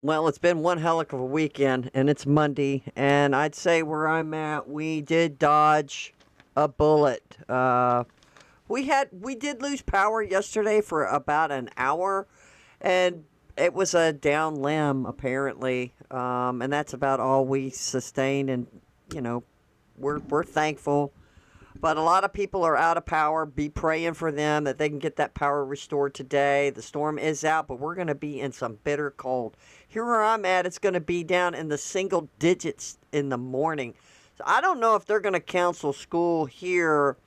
Well, it's been one hell of a weekend, and it's Monday, and I'd say where I'm at, we did dodge a bullet. We did lose power yesterday for about an hour, and it was a down limb apparently, and that's about all we sustained. And you know, we're thankful. But a lot of people are out of power. Be praying for them that they can get that power restored today. The storm is out, but we're going to be in some bitter cold. Here where I'm at, it's going to be down in the single digits in the morning. So I don't know if they're going to cancel school here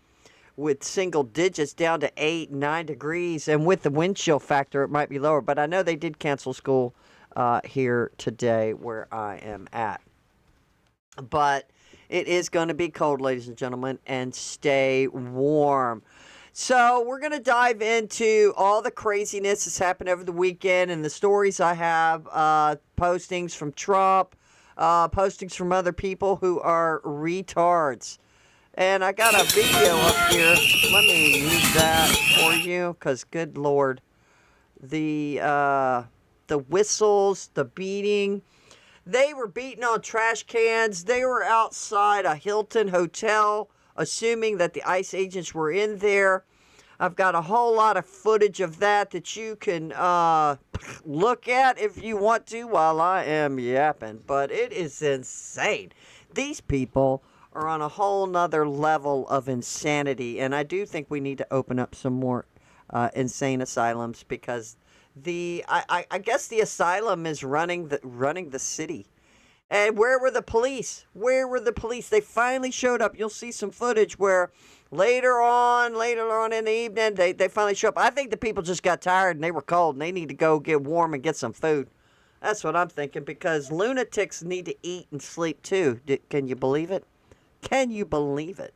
with single digits down to 8, 9 degrees. And with the wind chill factor, it might be lower. But I know they did cancel school here today where I am at. But it is going to be cold, ladies and gentlemen, and stay warm. So, we're going to dive into all the craziness that's happened over the weekend and the stories I have, postings from Trump, postings from other people who are retards. And I got a video up here. Let me use that for you because, good Lord, the, uh, the whistles, the beating. They were beating on trash cans. They were outside a Hilton hotel, assuming that the ICE agents were in there. I've got a whole lot of footage of that you can look at if you want to while I am yapping. But it is insane. These people are on a whole nother level of insanity. And I do think we need to open up some more insane asylums because I guess the asylum is running the city. And where were the police? Where were the police? They finally showed up. You'll see some footage where later on in the evening, they finally show up. I think the people just got tired and they were cold and they need to go get warm and get some food. That's what I'm thinking because lunatics need to eat and sleep too. Can you believe it? Can you believe it?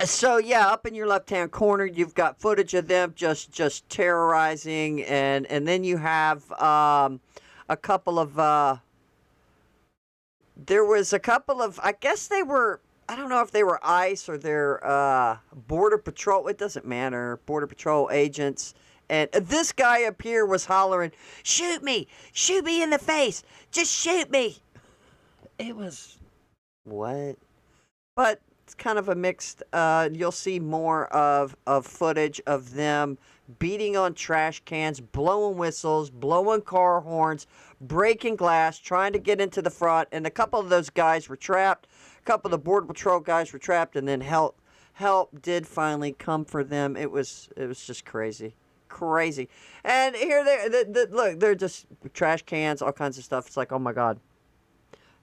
So yeah, up in your left-hand corner, you've got footage of them just terrorizing, and then you have a couple of there was a couple of, I guess they were, I don't know if they were ICE or their border patrol. It doesn't matter. Border patrol agents. And this guy up here was hollering, shoot me in the face, just shoot me. It was what? But it's kind of a mixed. You'll see more of footage of them beating on trash cans, blowing whistles, blowing car horns, breaking glass, trying to get into the front. And a couple of those guys were trapped. A couple of the border patrol guys were trapped, and then help did finally come for them. It was just crazy. Crazy. And here look, they're just trash cans, all kinds of stuff. It's like, oh my God.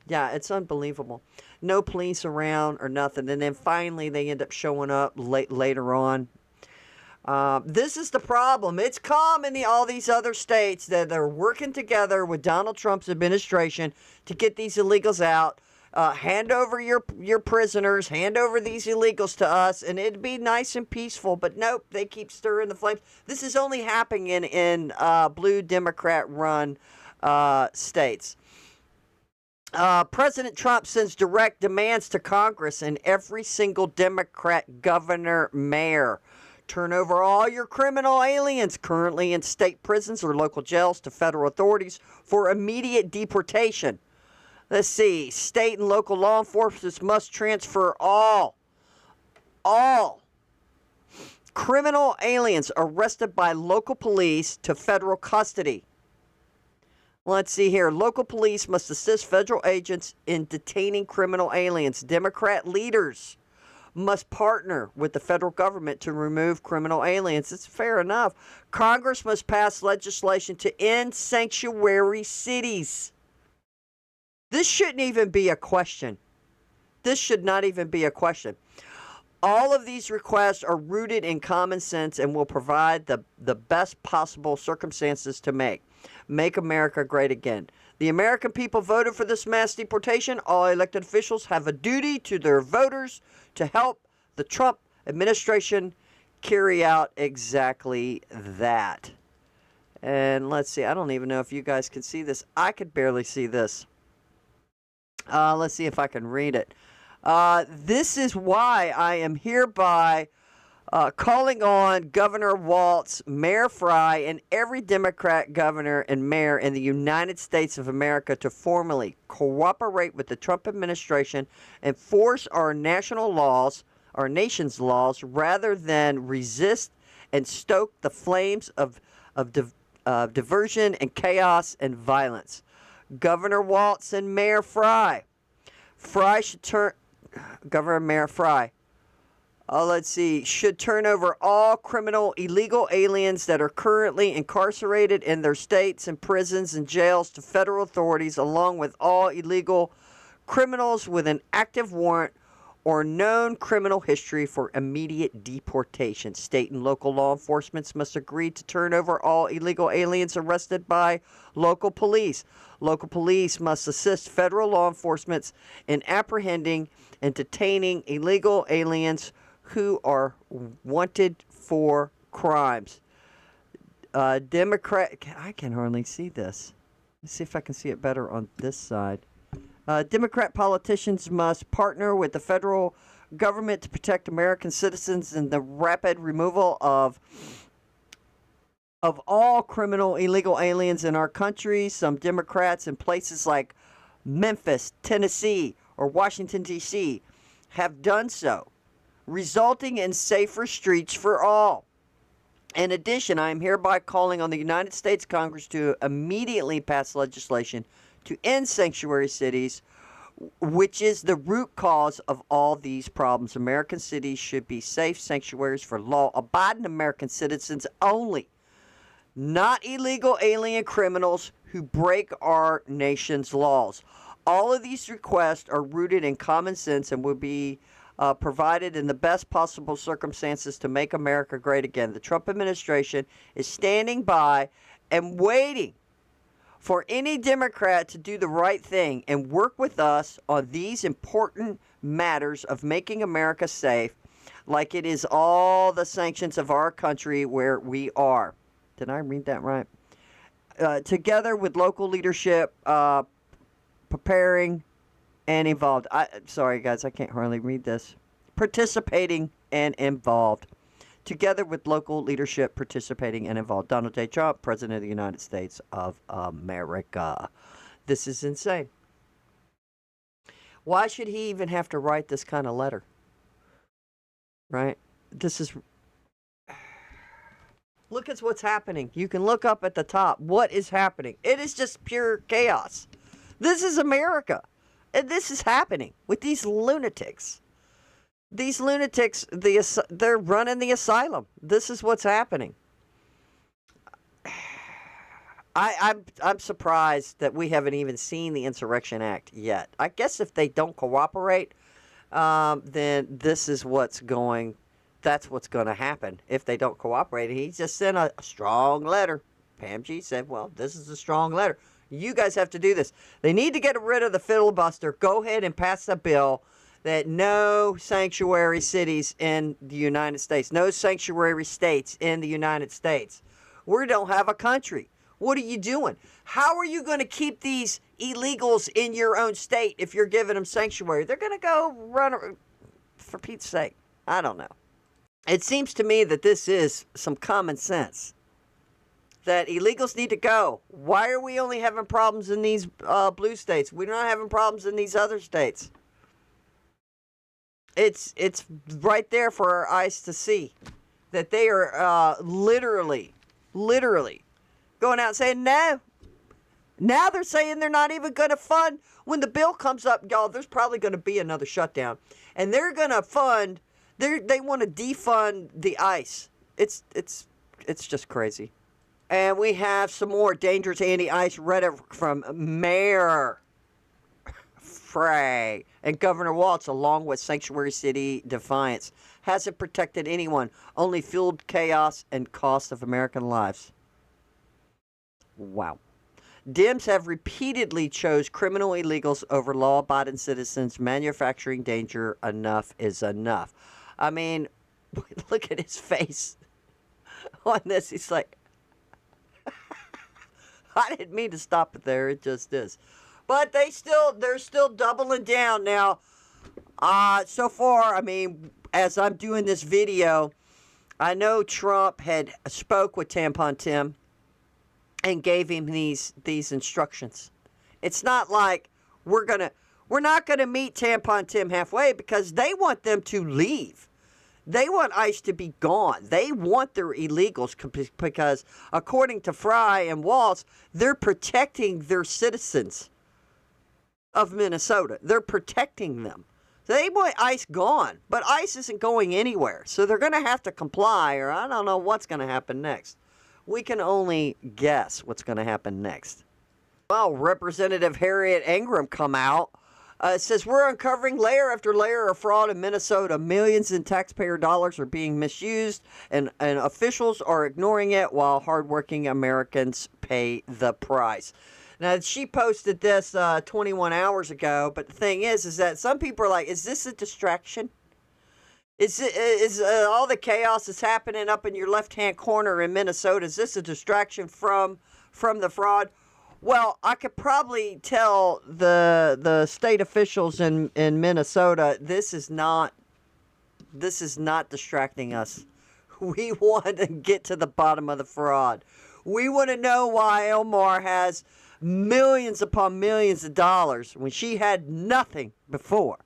Yeah, it's unbelievable. No police around or nothing. And then finally they end up showing up later on. This is the problem. It's calm in all these other states that they're working together with Donald Trump's administration to get these illegals out. Hand over your prisoners. Hand over these illegals to us, and it'd be nice and peaceful. But nope, they keep stirring the flames. This is only happening in blue Democrat-run states. President Trump sends direct demands to Congress and every single Democrat governor, mayor. Turn over all your criminal aliens currently in state prisons or local jails to federal authorities for immediate deportation. Let's see. State and local law enforcement must transfer all criminal aliens arrested by local police to federal custody. Let's see here. Local police must assist federal agents in detaining criminal aliens. Democrat leaders must partner with the federal government to remove criminal aliens. It's fair enough. Congress must pass legislation to end sanctuary cities. This shouldn't even be a question. This should not even be a question. All of these requests are rooted in common sense and will provide the best possible circumstances to make America great again. The American people voted for this mass deportation. All elected officials have a duty to their voters to help the Trump administration carry out exactly that. And let's see. I don't even know if you guys can see this. I could barely see this. Let's see if I can read it. This is why I am hereby calling on Governor Walz, Mayor Fry, and every Democrat governor and mayor in the United States of America to formally cooperate with the Trump administration and force our national laws, our nation's laws, rather than resist and stoke the flames of diversion and chaos and violence. Governor Walz and Mayor Fry. Governor Mayor Fry. Let's see, should turn over all criminal illegal aliens that are currently incarcerated in their states and prisons and jails to federal authorities, along with all illegal criminals with an active warrant or known criminal history for immediate deportation. State and local law enforcement must agree to turn over all illegal aliens arrested by local police. Local police must assist federal law enforcement in apprehending and detaining illegal aliens who are wanted for crimes. Democrat, I can hardly see this. Let's see if I can see it better on this side. Democrat politicians must partner with the federal government to protect American citizens in the rapid removal of all criminal illegal aliens in our country. Some Democrats in places like Memphis, Tennessee, or Washington, D.C. have done so, resulting in safer streets for all. In addition, I am hereby calling on the United States Congress to immediately pass legislation to end sanctuary cities, which is the root cause of all these problems. American cities should be safe sanctuaries for law-abiding American citizens only, not illegal alien criminals who break our nation's laws. All of these requests are rooted in common sense and will be provided in the best possible circumstances to make America great again. The Trump administration is standing by and waiting for any Democrat to do the right thing and work with us on these important matters of making America safe, like it is all the sanctions of our country where we are. Did I read that right? Together with local leadership, preparing and involved. Sorry, guys, I can't hardly read this. Participating and involved. Together with local leadership participating and involved. Donald J. Trump, President of the United States of America. This is insane. Why should he even have to write this kind of letter? Right? This is... Look at what's happening. You can look up at the top. What is happening? It is just pure chaos. This is America. And this is happening with these lunatics. These lunatics, they're running the asylum. This is what's happening. I'm surprised that we haven't even seen the Insurrection Act yet. I guess if they don't cooperate, then this is that's what's going to happen if they don't cooperate. He just sent a strong letter. Pam G said, well, this is a strong letter. You guys have to do this. They need to get rid of the filibuster. Go ahead and pass a bill that no sanctuary cities in the United States, no sanctuary states in the United States. We don't have a country. What are you doing? How are you going to keep these illegals in your own state if you're giving them sanctuary? They're going to go run, for Pete's sake. I don't know. It seems to me that this is some common sense. That illegals need to go. Why are we only having problems in these blue states? We're not having problems in these other states. It's right there for our eyes to see that they are literally going out and saying no. Now they're saying they're not even going to fund when the bill comes up, y'all. There's probably going to be another shutdown, and they're going to fund. They want to defund the ICE. It's just crazy. And we have some more dangerous anti-ICE rhetoric from Mayor Fry and Governor Walz, along with Sanctuary City Defiance. Hasn't protected anyone, only fueled chaos and cost of American lives. Wow. Dems have repeatedly chose criminal illegals over law-abiding citizens. Manufacturing danger. Enough is enough. I mean, look at his face on this. He's like, I didn't mean to stop it there. It just is. But they're still doubling down now. So far, I mean, as I'm doing this video, I know Trump had spoke with Tampon Tim and gave him these instructions. It's not like we're not gonna meet Tampon Tim halfway because they want them to leave. They want ICE to be gone. They want their illegals because, according to Fry and Walz, they're protecting their citizens of Minnesota. They're protecting them. They want ICE gone, but ICE isn't going anywhere. So they're going to have to comply, or I don't know what's going to happen next. We can only guess what's going to happen next. Well, Representative Harriet Ingram come out. It says, we're uncovering layer after layer of fraud in Minnesota. Millions in taxpayer dollars are being misused, and officials are ignoring it while hardworking Americans pay the price. Now, she posted this 21 hours ago, but the thing is that some people are like, is this a distraction? Is all the chaos that's happening up in your left-hand corner in Minnesota, is this a distraction from the fraud? Well, I could probably tell the state officials in Minnesota this is not distracting us. We want to get to the bottom of the fraud. We want to know why Elmore has millions upon millions of dollars when she had nothing before.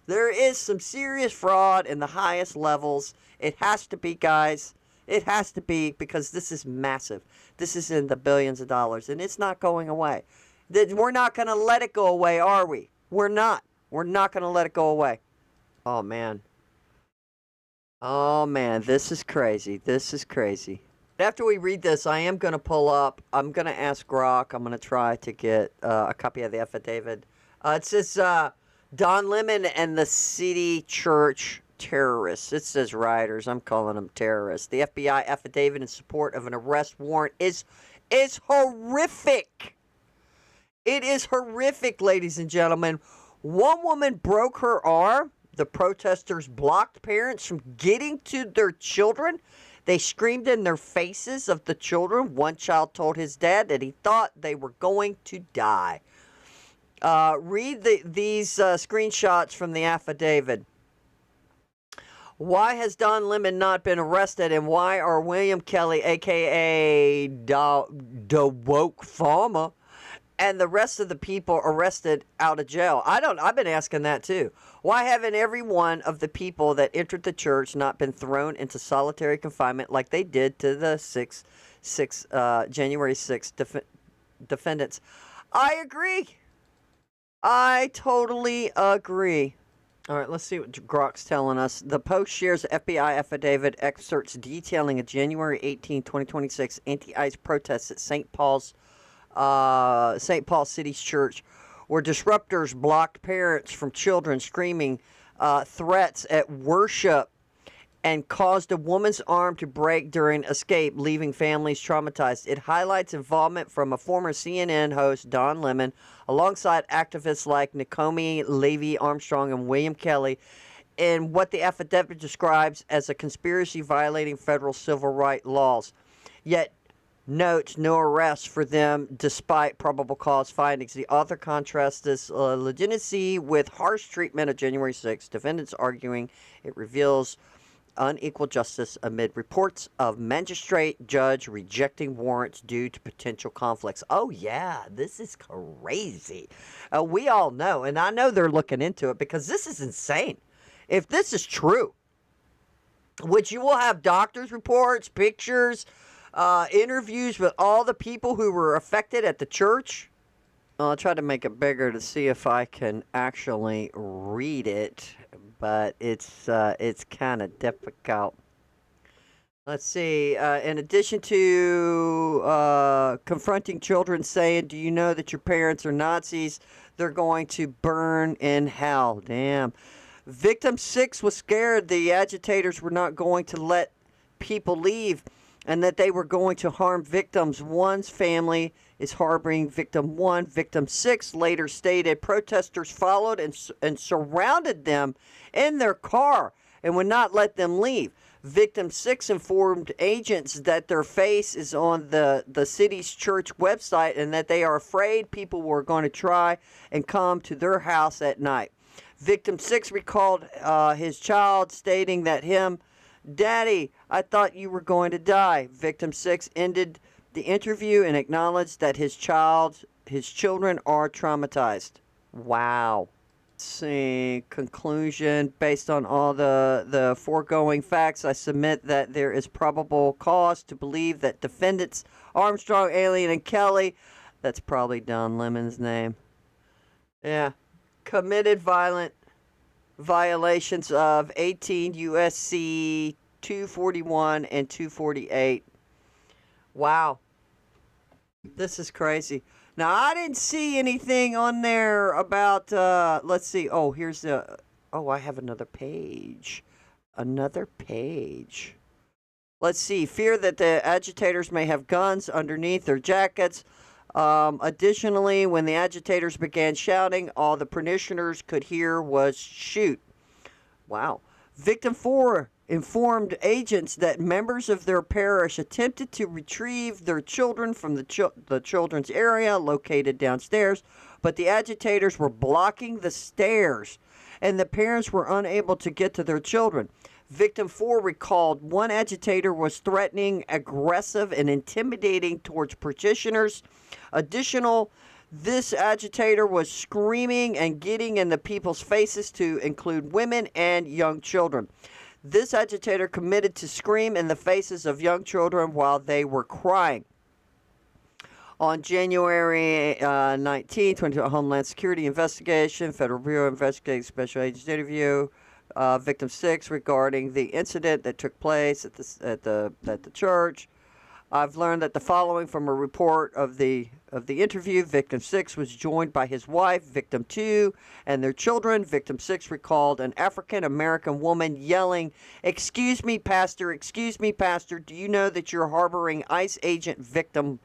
There is some serious fraud in the highest levels. It has to be, guys. It has to be, because this is massive. This is in the billions of dollars, and it's not going away. We're not going to let it go away, are we? We're not. We're not going to let it go away. Oh, man. Oh, man. This is crazy. This is crazy. After we read this, I am going to pull up. I'm going to ask Grok. I'm going to try to get a copy of the affidavit. It says, Don Lemon and the city church terrorists. It says rioters. I'm calling them terrorists. The FBI affidavit in support of an arrest warrant is horrific. It is horrific, ladies and gentlemen. One woman broke her arm. The protesters blocked parents from getting to their children. They screamed in their faces of the children. One child told his dad that he thought they were going to die. Read these screenshots from the affidavit. Why has Don Lemon not been arrested, and why are William Kelly, a.k.a. DeWoke Farmer, and the rest of the people arrested out of jail? I've been asking that too. Why haven't every one of the people that entered the church not been thrown into solitary confinement like they did to the January 6th defendants? I agree. I totally agree. All right, let's see what Grok's telling us. The Post shares FBI affidavit excerpts detailing a January 18, 2026 anti-ICE protests at St. Paul City's Church, where disruptors blocked parents from children screaming threats at worship and caused a woman's arm to break during escape, leaving families traumatized. It highlights involvement from a former CNN host, Don Lemon, alongside activists like Naomi Levy Armstrong and William Kelly, in what the affidavit describes as a conspiracy violating federal civil rights laws. Yet notes no arrests for them despite probable cause findings. The author contrasts this legitimacy with harsh treatment of January 6th, defendants arguing it reveals unequal justice amid reports of magistrate judge rejecting warrants due to potential conflicts. Oh yeah, this is crazy. We all know, and I know they're looking into it because this is insane. If this is true, which you will have doctors' reports, pictures, interviews with all the people who were affected at the church. I'll try to make it bigger to see if I can actually read it, but it's kind of difficult. Let's see. In addition to confronting children saying, do you know that your parents are Nazis? They're going to burn in hell. Damn. Victim 6 was scared the agitators were not going to let people leave and that they were going to harm victims. One's family is harboring victim 1. Victim 6 later stated protesters followed and surrounded them in their car and would not let them leave. Victim 6 informed agents that their face is on the city's church website and that they are afraid people were going to try and come to their house at night. Victim 6 recalled his child stating that him Daddy, I thought you were going to die. Victim 6 ended the interview and acknowledged that his children are traumatized. Wow. Let's see. Conclusion. Based on all the foregoing facts, I submit that there is probable cause to believe that defendants Armstrong, Alien, and Kelly, that's probably Don Lemon's name, yeah, committed violent violations of 18 USC 241 and 248. Wow. This is crazy. Now, I didn't see anything on there about, let's see. Oh, here's the, oh, I have another page. Another page. Let's see. Fear that the agitators may have guns underneath their jackets. Additionally, when the agitators began shouting, all the parishioners could hear was shoot. Wow. Victim 4 informed agents that members of their parish attempted to retrieve their children from the children's area located downstairs, but the agitators were blocking the stairs, and the parents were unable to get to their children. Victim 4 recalled one agitator was threatening, aggressive, and intimidating towards parishioners. This agitator was screaming and getting in the people's faces, to include women and young children. This agitator committed to scream in the faces of young children while they were crying. On January 19th, went to a Homeland Security investigation, Federal Bureau investigating special agents interview. Victim 6 regarding the incident that took place at the church. I've learned that the following from a report of the interview. Victim 6 was joined by his wife, Victim 2, and their children. Victim 6 recalled an African-American woman yelling, excuse me, Pastor, do you know that you're harboring ICE agent?" Victim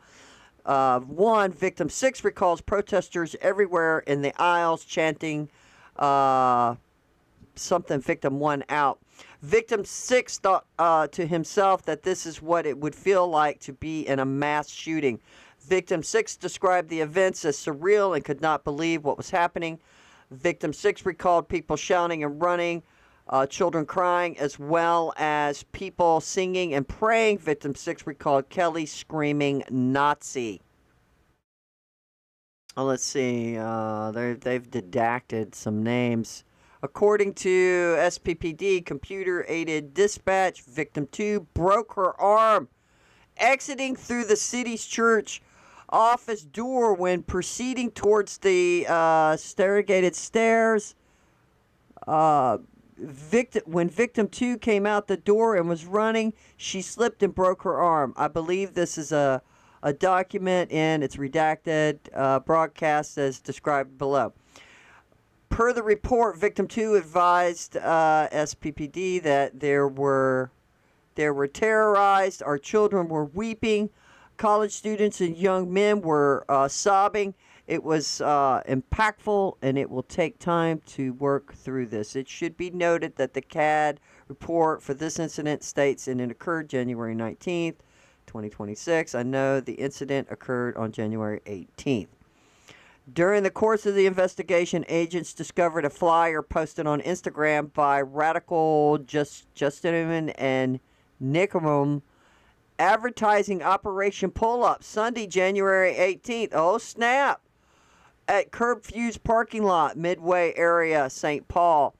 1. Victim 6 recalls protesters everywhere in the aisles chanting something Victim 1 out. Victim 6 thought to himself that this is what it would feel like to be in a mass shooting. Victim 6 described the events as surreal and could not believe what was happening. Victim 6 recalled people shouting and running, children crying, as well as people singing and praying. Victim 6 recalled Kelly screaming Nazi. Oh, let's see. They've redacted some names. According to SPPD computer-aided dispatch, Victim 2 broke her arm exiting through the city's church office door when proceeding towards the stairgated stairs. When Victim 2 came out the door and was running, she slipped and broke her arm. I believe this is a document, and it's redacted, broadcast as described below. Per the report, Victim 2 advised SPPD that they were terrorized. Our children were weeping. College students and young men were sobbing. It was impactful, and it will take time to work through this. It should be noted that the CAD report for this incident states, and it occurred January 19th, 2026. I know the incident occurred on January 18th. During the course of the investigation, agents discovered a flyer posted on Instagram by Radical Justin and Nickerman advertising Operation Pull-Up Sunday, January 18th. Oh, snap. At Curb Fuse parking lot, Midway area, St. Paul.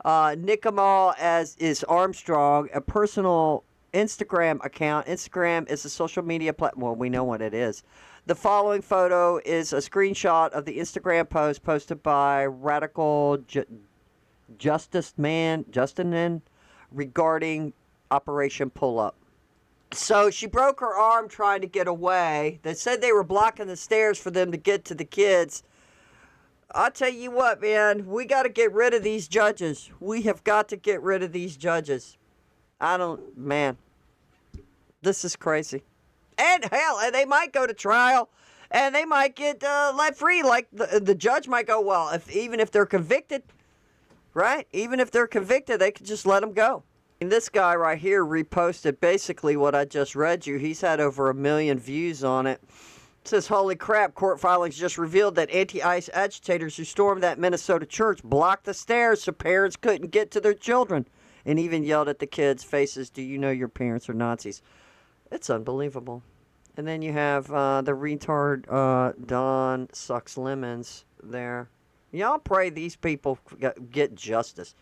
Nickerman is Armstrong, a personal Instagram account. Instagram is a social media platform. Well, we know what it is. The following photo is a screenshot of the Instagram post posted by Radical Justin regarding Operation Pull-Up. So she broke her arm trying to get away. They said they were blocking the stairs for them to get to the kids. I'll tell you what, man, we got to get rid of these judges. We have got to get rid of these judges. Man, this is crazy. And hell, they might go to trial, and they might get let free. Like the judge might go, well, even if they're convicted, right? Even if they're convicted, they could just let them go. And this guy right here reposted basically what I just read you. He's had over 1 million views on it. It says, holy crap, court filings just revealed that anti-ICE agitators who stormed that Minnesota church blocked the stairs so parents couldn't get to their children. and even yelled at the kids' faces, "Do you know your parents are Nazis?" It's unbelievable. And then you have the retard Don Sucks Lemons there. Y'all pray these people get justice.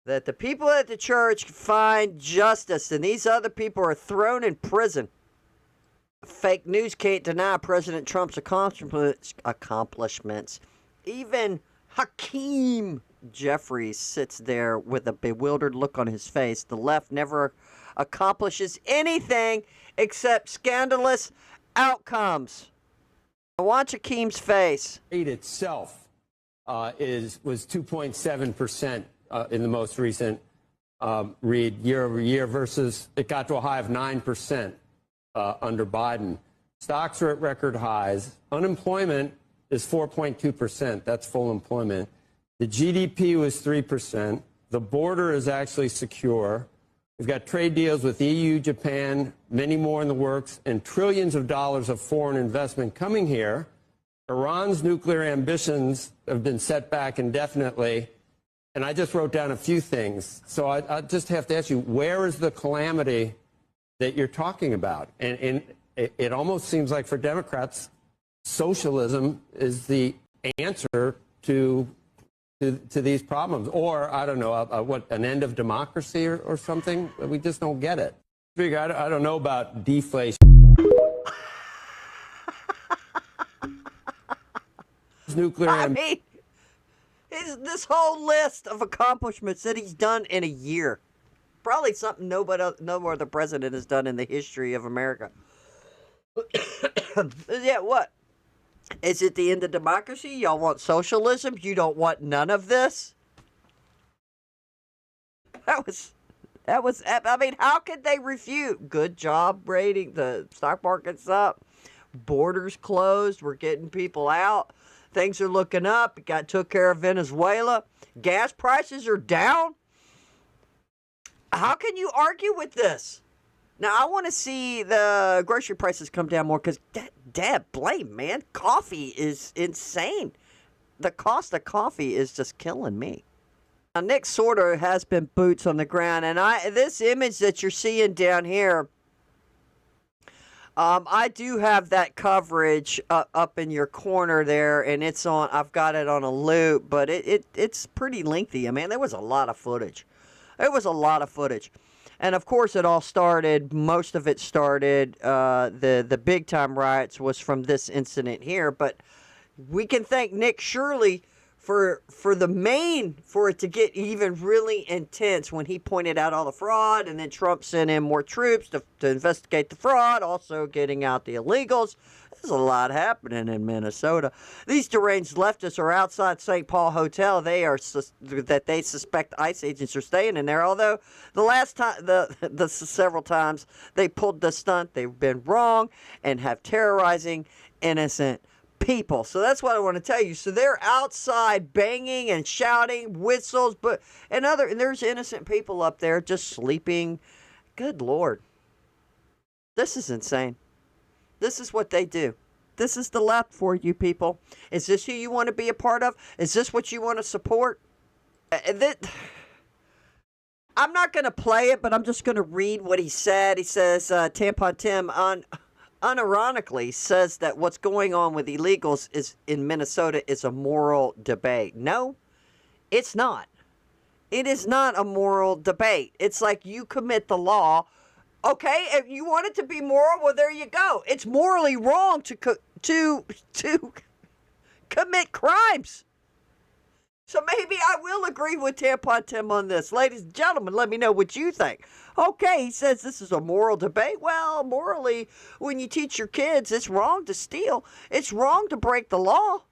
That the people at the church find justice, and these other people are thrown in prison. Fake news can't deny President Trump's accomplishments. Even Hakeem Jeffries sits there with a bewildered look on his face. The left never accomplishes anything except scandalous outcomes. Watch Hakeem's face. Rate itself was 2.7% in the most recent read year over year versus it got to a high of 9% under Biden. Stocks are at record highs. Unemployment is 4.2%. That's full employment. The GDP was 3%. The border is actually secure. We've got trade deals with EU, Japan, many more in the works, and trillions of dollars of foreign investment coming here. Iran's nuclear ambitions have been set back indefinitely. And I just wrote down a few things. So I just have to ask you, where is the calamity that you're talking about? And it almost seems like for Democrats, socialism is the answer to these problems. Or, I don't know, an end of democracy or something? We just don't get it. I don't know about deflation. This whole list of accomplishments that he's done in a year. Probably something no other president has done in the history of America. Yeah, what? Is it the end of democracy? Y'all want socialism? You don't want none of this? That was, I mean, how could they refute? Good job rating. The stock market's up. Borders closed. We're getting people out. Things are looking up. Took care of Venezuela. Gas prices are down. How can you argue with this? Now, I want to see the grocery prices come down more because, dad, blame, man. Coffee is insane. The cost of coffee is just killing me. Now, Nick Sorter has been boots on the ground, and this image that you're seeing down here, I do have that coverage up in your corner there, and it's on. I've got it on a loop, but it's pretty lengthy. I mean, there was a lot of footage. And of course, most of it started, the big time riots was from this incident here. But we can thank Nick Shirley for it to get even really intense when he pointed out all the fraud, and then Trump sent in more troops to investigate the fraud, also getting out the illegals. There's a lot happening in Minnesota. These deranged leftists are outside St. Paul Hotel. They suspect ICE agents are staying in there. Although the last time, the several times they pulled the stunt, they've been wrong and have terrorizing innocent people. So that's what I want to tell you. So they're outside banging and shouting, whistles, and there's innocent people up there just sleeping. Good Lord. This is insane. This is what they do. This is the left for you people. Is this who you want to be a part of? Is this what you want to support? I'm not going to play it, but I'm just going to read what he said. He says, Tampon Tim unironically says that what's going on with illegals in Minnesota is a moral debate. No, it's not. It is not a moral debate. It's like you commit the law. Okay, if you want it to be moral, well, there you go. It's morally wrong to commit crimes. So maybe I will agree with Tampon Tim on this. Ladies and gentlemen, let me know what you think. Okay, he says this is a moral debate. Well, morally, when you teach your kids it's wrong to steal, it's wrong to break the law.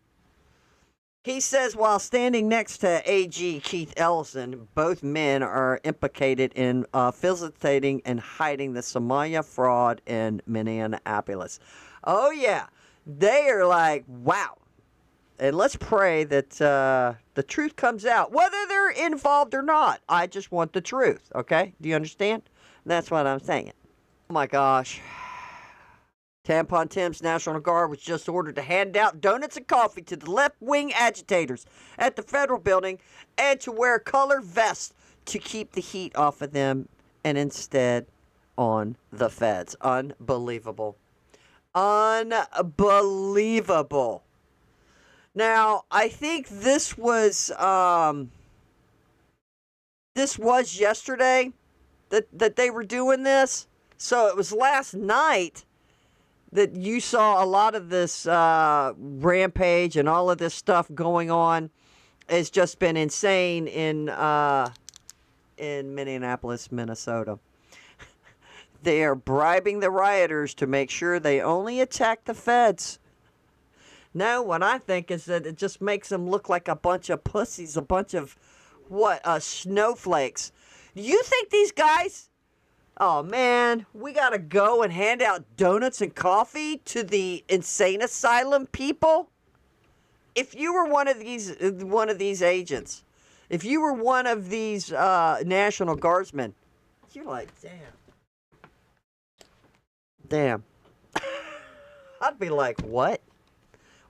He says while standing next to AG Keith Ellison, both men are implicated in facilitating and hiding the Somalia fraud in Minneapolis. Oh, yeah. They are like, wow. And let's pray that the truth comes out, whether they're involved or not. I just want the truth, okay? Do you understand? That's what I'm saying. Oh, my gosh. Tampon Tim's National Guard was just ordered to hand out donuts and coffee to the left-wing agitators at the federal building and to wear colored vests to keep the heat off of them and instead on the feds. Unbelievable. Unbelievable. Now, I think this was yesterday that they were doing this. So it was last night that you saw a lot of this rampage and all of this stuff going on. It's just been insane in Minneapolis, Minnesota. They are bribing the rioters to make sure they only attack the feds. No, what I think is that it just makes them look like a bunch of pussies, a bunch of, snowflakes. You think these guys, oh man, we gotta go and hand out donuts and coffee to the insane asylum people? If you were one of these agents, if you were one of these National Guardsmen, you're like, damn. I'd be like, what?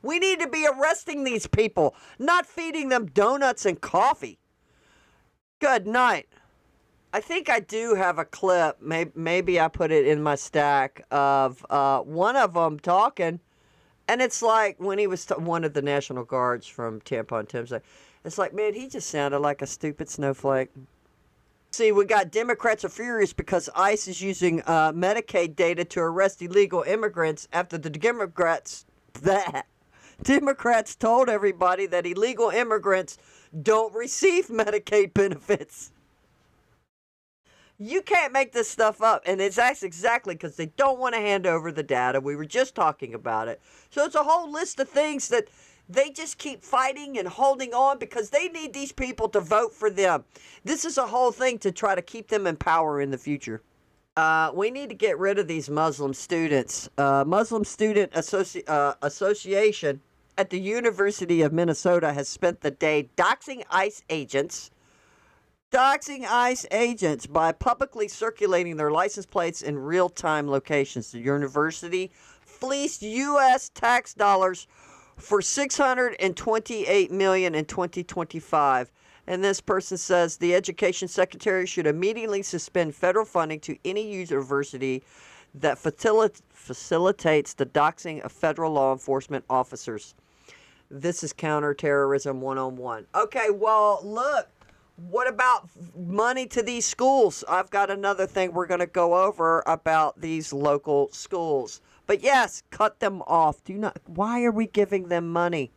We need to be arresting these people, not feeding them donuts and coffee. Good night. I think I do have a clip, maybe I put it in my stack, of one of them talking, and it's like when he was one of the National Guards from Tampon Tim's. It's like, man, he just sounded like a stupid snowflake. See, we got Democrats are furious because ICE is using Medicaid data to arrest illegal immigrants after the Democrats told everybody that illegal immigrants don't receive Medicaid benefits. You can't make this stuff up, and that's exactly because they don't want to hand over the data. We were just talking about it. So it's a whole list of things that they just keep fighting and holding on because they need these people to vote for them. This is a whole thing to try to keep them in power in the future. We need to get rid of these Muslim students. Muslim Student Association at the University of Minnesota has spent the day doxing ICE agents by publicly circulating their license plates in real-time locations. The university fleeced U.S. tax dollars for $628 million in 2025. And this person says the education secretary should immediately suspend federal funding to any university that facilitates the doxing of federal law enforcement officers. This is counterterrorism 101. Okay, well, look. What about money to these schools? I've got another thing we're going to go over about these local schools. But yes, cut them off. Why are we giving them money?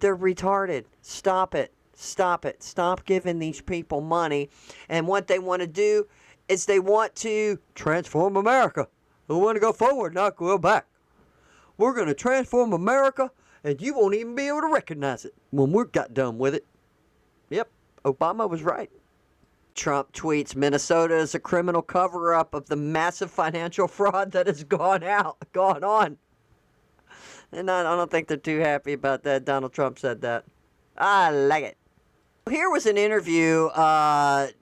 They're retarded. Stop it. Stop it. Stop giving these people money. And what they want to do is they want to transform America. We want to go forward, not go back. We're going to transform America, and you won't even be able to recognize it when we're got done with it. Yep. Obama was right. Trump tweets, Minnesota is a criminal cover-up of the massive financial fraud that has gone on. And I don't think they're too happy about that. Donald Trump said that. I like it. Here was an interview. Todd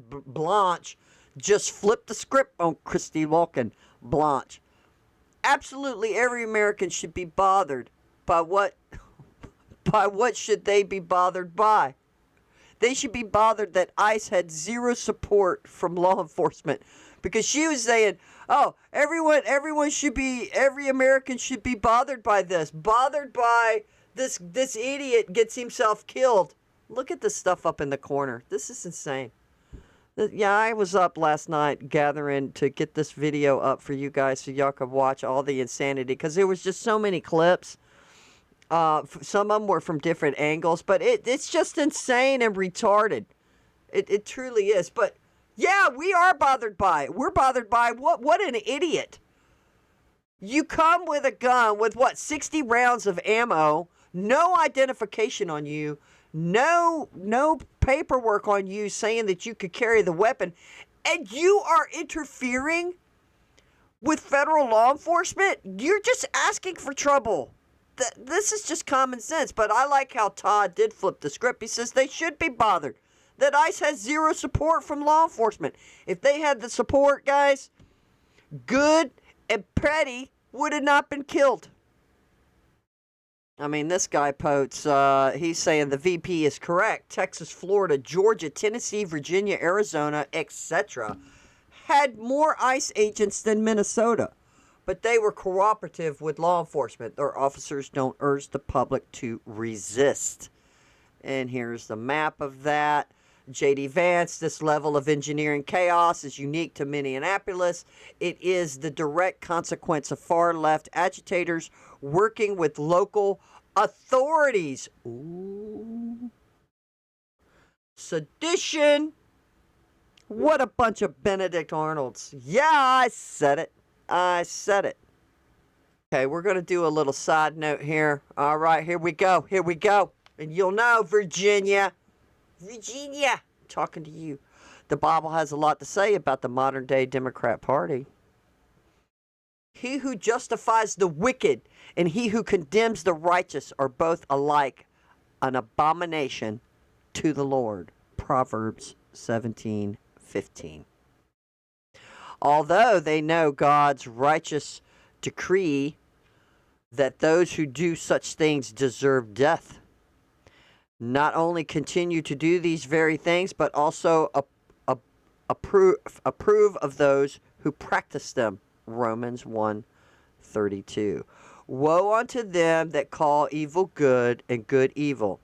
Blanche just flipped the script on Christy Walken. Blanche. Absolutely every American should be bothered by what should they be bothered by? They should be bothered that ICE had zero support from law enforcement, because she was saying, oh, every American should be bothered by this, this idiot gets himself killed. Look at this stuff up in the corner. This is insane. Yeah, I was up last night gathering to get this video up for you guys so y'all could watch all the insanity, because there was just so many clips. Some of them were from different angles, but it's just insane and retarded. It truly is. But yeah, we are bothered by it. We're bothered by what an idiot. You come with a gun with 60 rounds of ammo, no identification on you, no paperwork on you saying that you could carry the weapon, and you are interfering with federal law enforcement. You're just asking for trouble. This is just common sense, but I like how Todd did flip the script. He says they should be bothered that ICE has zero support from law enforcement. If they had the support, guys, Good and Petty would have not been killed. I mean, this guy posts, he's saying the VP is correct. Texas, Florida, Georgia, Tennessee, Virginia, Arizona, etc. had more ICE agents than Minnesota, but they were cooperative with law enforcement. Their officers don't urge the public to resist. And here's the map of that. J.D. Vance, this level of engineering chaos is unique to Minneapolis. It is the direct consequence of far-left agitators working with local authorities. Ooh. Sedition. What a bunch of Benedict Arnolds. Yeah, I said it. I said it. Okay, we're going to do a little side note here. All right, here we go. Here we go. And you'll know, Virginia. Virginia, talking to you. The Bible has a lot to say about the modern day Democrat Party. He who justifies the wicked and he who condemns the righteous are both alike an abomination to the Lord. Proverbs 17:15. Although they know God's righteous decree that those who do such things deserve death, not only continue to do these very things, but also approve of those who practice them. Romans 1:32. Woe unto them that call evil good and good evil,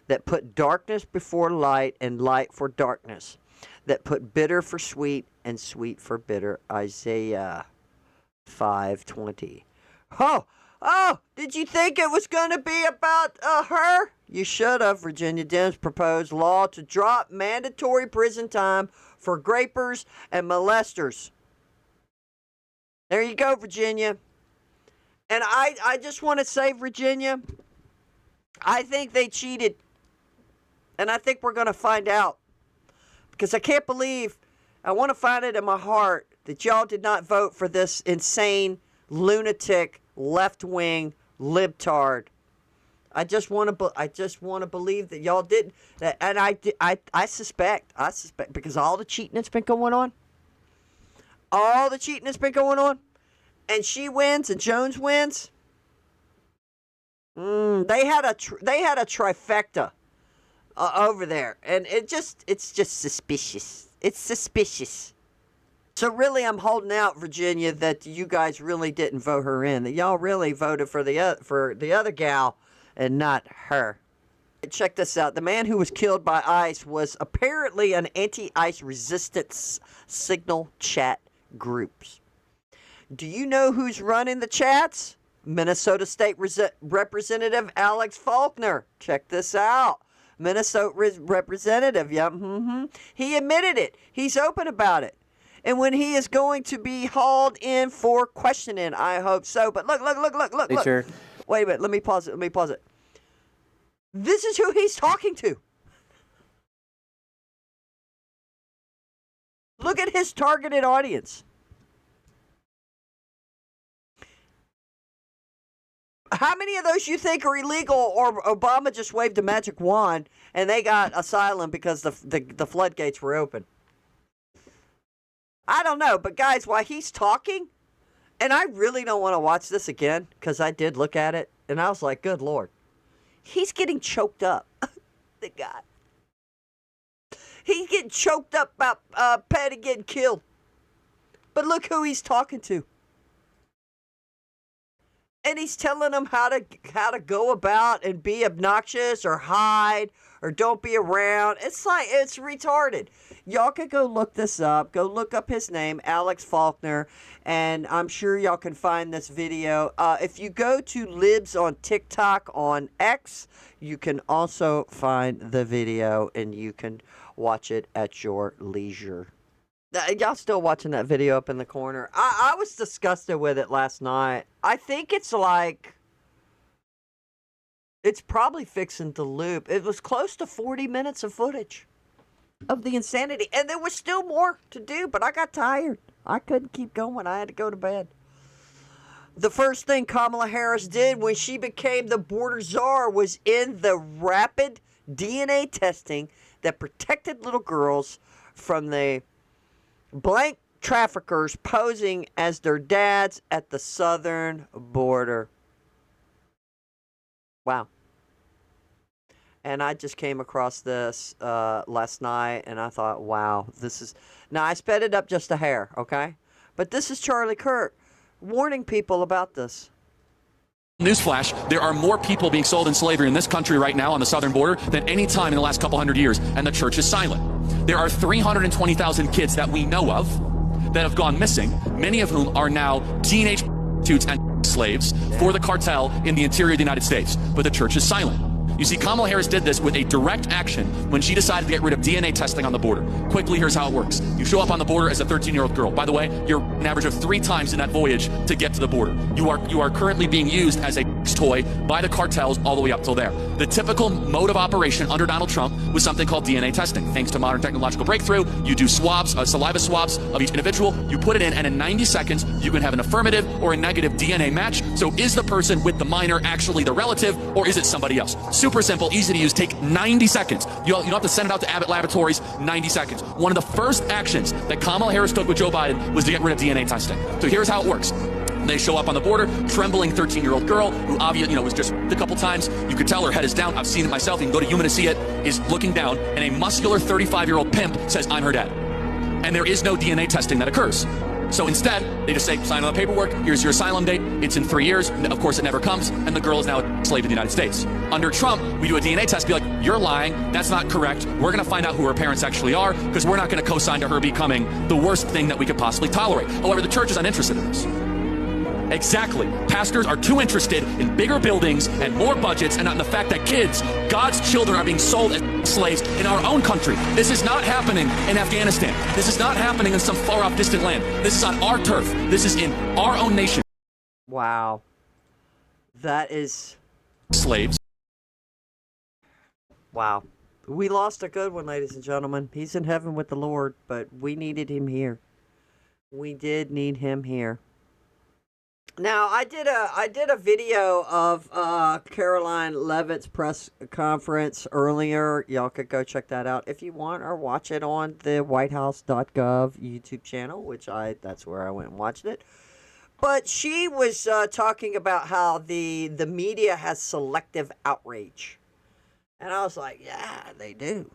that put darkness before light and light for darkness, that put bitter for sweet and sweet for bitter. Isaiah 5:20. Oh, did you think it was going to be about her? You should have. Virginia Dems proposed law to drop mandatory prison time for grapers and molesters. There you go, Virginia. And I just want to say, Virginia, I think they cheated. And I think we're going to find out. Because I can't believe, I want to find it in my heart that y'all did not vote for this insane, lunatic, left-wing libtard. I just want to believe that y'all didn't. And I suspect because all the cheating that's been going on, and she wins and Jones wins. They had a trifecta over there, and it's just suspicious. It's suspicious. So really, I'm holding out, Virginia, that you guys really didn't vote her in. That y'all really voted for the other gal and not her. Check this out. The man who was killed by ICE was apparently an anti-ICE resistance signal chat groups. Do you know who's running the chats? Minnesota State Representative Alex Faulkner. Check this out. Minnesota representative. Yep. He admitted it. He's open about it. And when he is going to be hauled in for questioning, I hope so. But look. Sure. Wait a minute. Let me pause it. This is who he's talking to. Look at his targeted audience. How many of those you think are illegal, or Obama just waved a magic wand and they got asylum because the floodgates were open? I don't know, but guys, while he's talking, and I really don't want to watch this again because I did look at it and I was like, good Lord. He's getting choked up. The guy. He's getting choked up about Patty getting killed. But look who he's talking to. And he's telling them how to go about and be obnoxious or hide or don't be around. It's like, it's retarded. Y'all can go look this up. Go look up his name, Alex Faulkner, and I'm sure y'all can find this video. If you go to Libs on TikTok on X, you can also find the video and you can watch it at your leisure. Y'all still watching that video up in the corner? I was disgusted with it last night. I think it's probably fixing to loop. It was close to 40 minutes of footage of the insanity. And there was still more to do, but I got tired. I couldn't keep going. I had to go to bed. The first thing Kamala Harris did when she became the border czar was end the rapid DNA testing that protected little girls from the blank traffickers posing as their dads at the southern border. Wow. And I just came across this last night, and I thought, wow, this is... Now, I sped it up just a hair, okay? But this is Charlie Kirk warning people about this. Newsflash, there are more people being sold in slavery in this country right now on the southern border than any time in the last couple hundred years, and the church is silent. There are 320,000 kids that we know of that have gone missing, many of whom are now teenage prostitutes and slaves for the cartel in the interior of the United States, but the church is silent. You see, Kamala Harris did this with a direct action when she decided to get rid of DNA testing on the border. Quickly, here's how it works. You show up on the border as a 13-year-old girl. By the way, you're an average of 3 times in that voyage to get to the border. You are currently being used as a toy by the cartels all the way up till there. The typical mode of operation under Donald Trump was something called DNA testing. Thanks to modern technological breakthrough, you do swabs, saliva swabs of each individual, you put it in, and in 90 seconds, you can have an affirmative or a negative DNA match. So is the person with the minor actually the relative, or is it somebody else? Super simple, easy to use, take 90 seconds. You don't have to send it out to Abbott Laboratories, 90 seconds. One of the first actions that Kamala Harris took with Joe Biden was to get rid of DNA testing. So here's how it works. They show up on the border, trembling 13-year-old girl who obviously, was just a couple times. You could tell her head is down. I've seen it myself. You can go to Human to see it. Is looking down, and a muscular 35-year-old pimp says, "I'm her dad." And there is no DNA testing that occurs. So instead, they just say, sign on the paperwork, here's your asylum date, it's in 3 years, of course it never comes, and the girl is now a slave in the United States. Under Trump, we do a DNA test, be like, you're lying, that's not correct, we're gonna find out who her parents actually are, because we're not gonna co-sign to her becoming the worst thing that we could possibly tolerate. However, the church is uninterested in this. Exactly. Pastors are too interested in bigger buildings and more budgets and not in the fact that kids, God's children, are being sold as slaves in our own country. This is not happening in Afghanistan. This is not happening in some far-off distant land. This is on our turf. This is in our own nation. Wow. That is... Slaves. Wow. We lost a good one, ladies and gentlemen. He's in heaven with the Lord, but we needed him here. We did need him here. Now, I did a video of Caroline Leavitt's press conference earlier. Y'all could go check that out if you want, or watch it on the whitehouse.gov YouTube channel, that's where I went and watched it. But she was talking about how the media has selective outrage. And I was like, yeah, they do.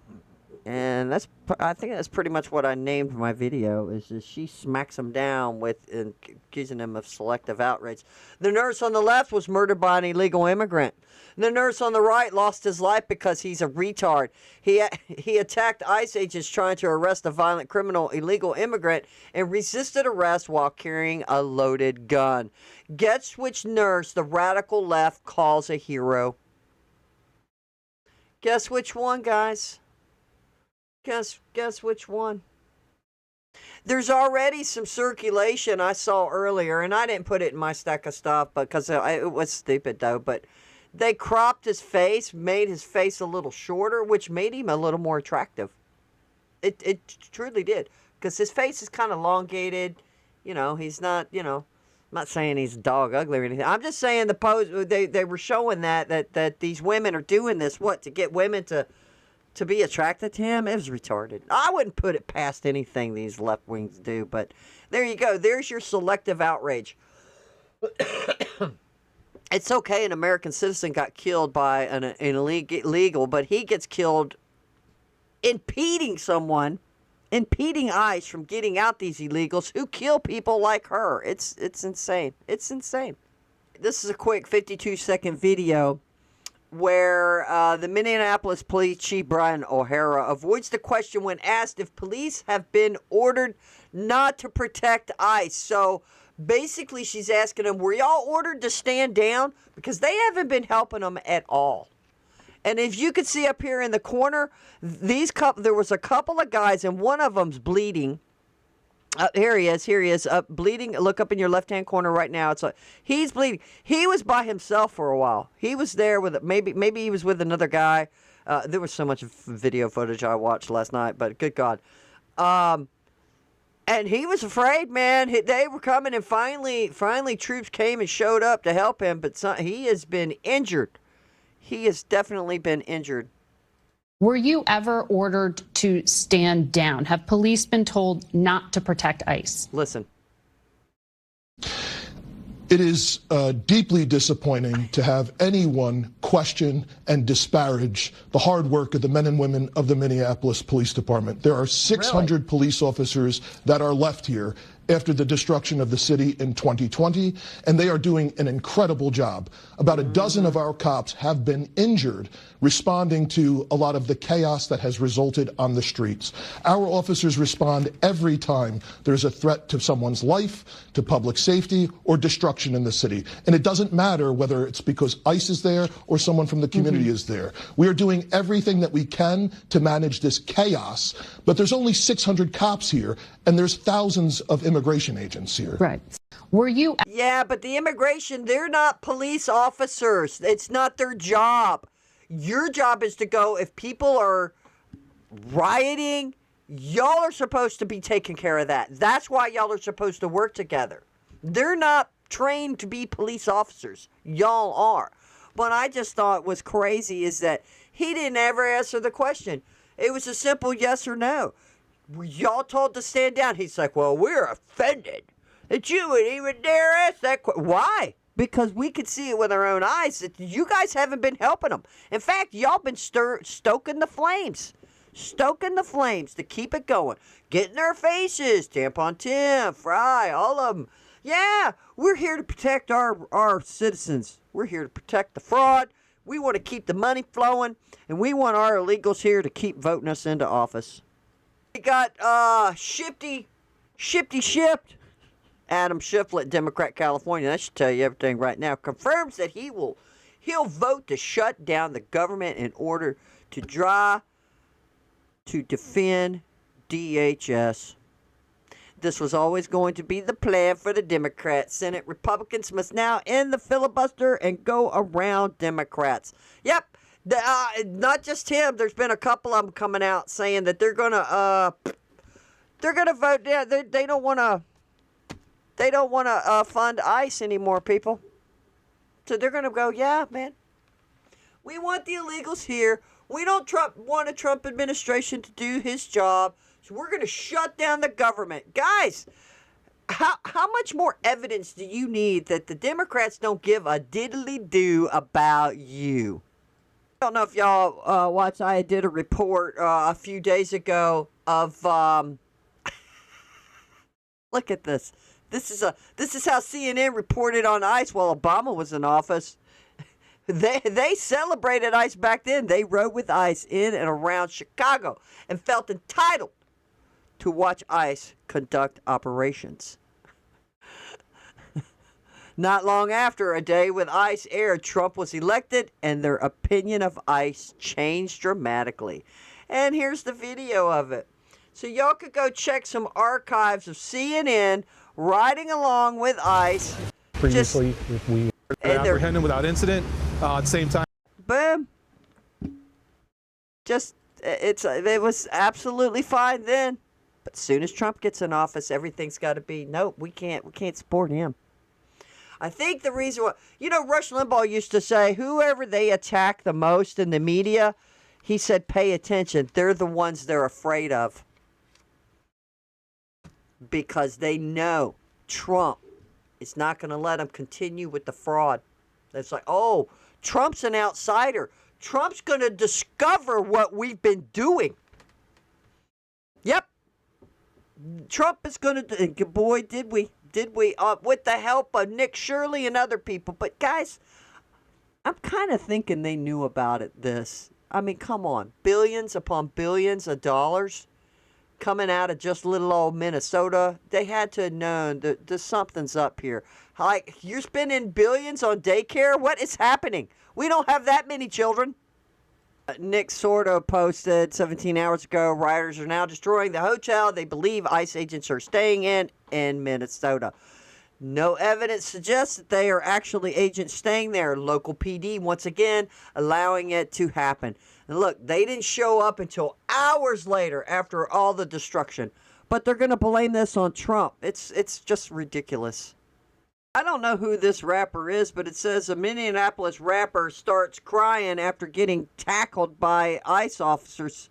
And I think that's pretty much what I named my video, is that she smacks him down with accusing him of selective outrage. The nurse on the left was murdered by an illegal immigrant. The nurse on the right lost his life because he's a retard. He attacked ICE agents trying to arrest a violent criminal illegal immigrant and resisted arrest while carrying a loaded gun. Guess which nurse the radical left calls a hero? Guess which one, guys? Guess which one? There's already some circulation I saw earlier, and I didn't put it in my stack of stuff because it was stupid, though. But they cropped his face, made his face a little shorter, which made him a little more attractive. It truly did, because his face is kind of elongated. He's not, I'm not saying he's dog ugly or anything. I'm just saying the pose, they were showing that these women are doing this, to get women to be attracted to him. It was retarded. I wouldn't put it past anything these left wings do, but there you go. There's your selective outrage. It's okay, an American citizen got killed by an illegal, but he gets killed impeding ICE from getting out these illegals who kill people like her. It's insane. It's insane. This is a quick 52-second video where the Minneapolis Police Chief Brian O'Hara avoids the question when asked if police have been ordered not to protect ICE. So basically she's asking them, were y'all ordered to stand down? Because they haven't been helping them at all. And if you could see up here in the corner, there was a couple of guys, and one of them's bleeding. Here he is, bleeding. Look up in your left-hand corner right now. He's bleeding. He was by himself for a while. He was there with maybe he was with another guy. There was so much video footage I watched last night, but good God. And he was afraid, man. They were coming, and finally troops came and showed up to help him, but he has been injured. He has definitely been injured. Were you ever ordered to stand down? Have police been told not to protect ICE? Listen. It is deeply disappointing to have anyone question and disparage the hard work of the men and women of the Minneapolis Police Department. There are 600 police officers that are left here after the destruction of the city in 2020, and they are doing an incredible job. About a dozen of our cops have been injured responding to a lot of the chaos that has resulted on the streets. Our officers respond every time there's a threat to someone's life, to public safety, or destruction in the city. And it doesn't matter whether it's because ICE is there or someone from the community is there. We are doing everything that we can to manage this chaos, but there's only 600 cops here, and there's thousands of immigration agents here. Right. Were you? Yeah, but the immigration, they're not police officers. It's not their job. Your job is to go, if people are rioting, y'all are supposed to be taking care of that. That's why y'all are supposed to work together. They're not trained to be police officers. Y'all are. What I just thought was crazy is that he didn't ever answer the question. It was a simple yes or no. Were y'all told to stand down? He's like, well, we're offended that you would even dare ask that question. Why? Because we could see it with our own eyes that you guys haven't been helping them. In fact, y'all been stoking the flames. Stoking the flames to keep it going. Get in their faces. Tampon Tim, Fry, all of them. Yeah, we're here to protect our citizens. We're here to protect the fraud. We want to keep the money flowing. And we want our illegals here to keep voting us into office. We got Shifty Shipped. Adam Shiflett, Democrat, California. That should tell you everything right now. Confirms that he'll vote to shut down the government in order to defend DHS. This was always going to be the plan for the Democrats. Senate Republicans must now end the filibuster and go around Democrats. Yep. Not just him. There's been a couple of them coming out saying that they're gonna vote down. They don't want to fund ICE anymore, people. So they're gonna go, yeah, man. We want the illegals here. We don't want a Trump administration to do his job. So we're gonna shut down the government, guys. How much more evidence do you need that the Democrats don't give a diddly-do about you? I don't know if y'all watched. I did a report a few days ago of look at this. This is how CNN reported on ICE while Obama was in office. They celebrated ICE back then. They rode with ICE in and around Chicago and felt entitled to watch ICE conduct operations. Not long after a day with ICE aired, Trump was elected, and their opinion of ICE changed dramatically. And here's the video of it. So y'all could go check some archives of CNN riding along with ICE. Previously, we apprehended without incident. At the same time, boom. It was absolutely fine then. But as soon as Trump gets in office, everything's got to be, nope, we can't support him. I think the reason why, Rush Limbaugh used to say, whoever they attack the most in the media, he said, pay attention. They're the ones they're afraid of. Because they know Trump is not going to let them continue with the fraud. It's like, oh, Trump's an outsider. Trump's going to discover what we've been doing. Yep. Trump is going to, boy, did we, with the help of Nick Shirley and other people. But guys, I'm kind of thinking they knew about this. I mean, come on. Billions upon billions of dollars coming out of just little old Minnesota. They had to have known that something's up here. Like, you're spending billions on daycare? What is happening? We don't have that many children. Nick Sordo posted 17 hours ago, rioters are now destroying the hotel they believe ICE agents are staying in Minnesota. No evidence suggests that they are actually agents staying there. Local PD, once again, allowing it to happen. And look, they didn't show up until hours later after all the destruction. But they're going to blame this on Trump. It's just ridiculous. I don't know who this rapper is, but it says a Minneapolis rapper starts crying after getting tackled by ICE officers.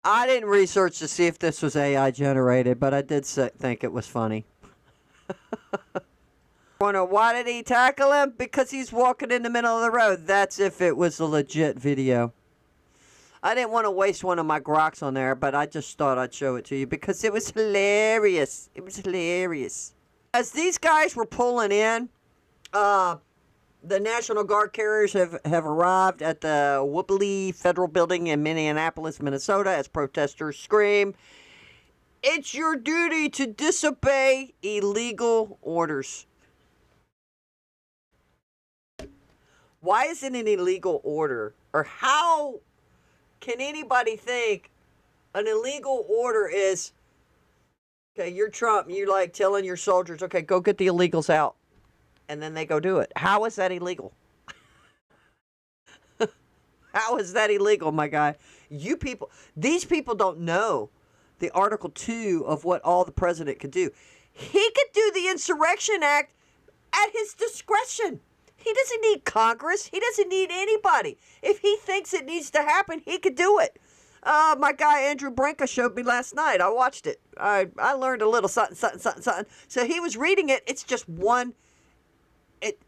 I didn't research to see if this was AI generated, but I did think it was funny. Wonder why did he tackle him? Because he's walking in the middle of the road. That's if it was a legit video. I didn't want to waste one of my groks on there, but I just thought I'd show it to you because it was hilarious. It was hilarious. As these guys were pulling in, the National Guard carriers have arrived at the Whippley Federal Building in Minneapolis, Minnesota, as protesters scream, "It's your duty to disobey illegal orders." Why is it an illegal order? Or how can anybody think an illegal order is, okay, you're Trump, you like telling your soldiers, okay, go get the illegals out. And then they go do it. How is that illegal? How is that illegal, my guy? You people, these people don't know the Article 2 of what all the president could do. He could do the Insurrection Act at his discretion. He doesn't need Congress. He doesn't need anybody. If he thinks it needs to happen, he could do it. My guy Andrew Branca showed me last night. I watched it. I learned a little something. So he was reading it. It's just one.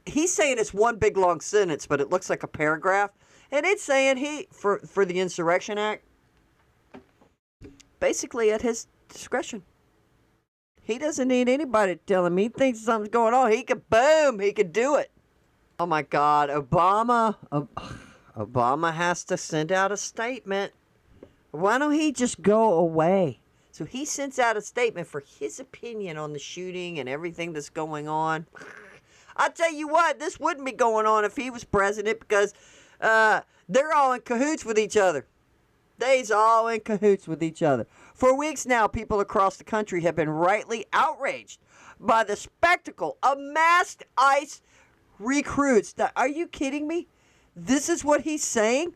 He's saying it's one big long sentence, but it looks like a paragraph. And it's saying for the Insurrection Act, basically at his discretion. He doesn't need anybody to tell him. He thinks something's going on. He could do it. Oh my God, Obama has to send out a statement. Why don't he just go away? So he sends out a statement for his opinion on the shooting and everything that's going on. I'll tell you what, this wouldn't be going on if he was president because they're all in cahoots with each other. They's all in cahoots with each other. For weeks now, people across the country have been rightly outraged by the spectacle of masked ICE recruits. Now, are you kidding me? This is what he's saying?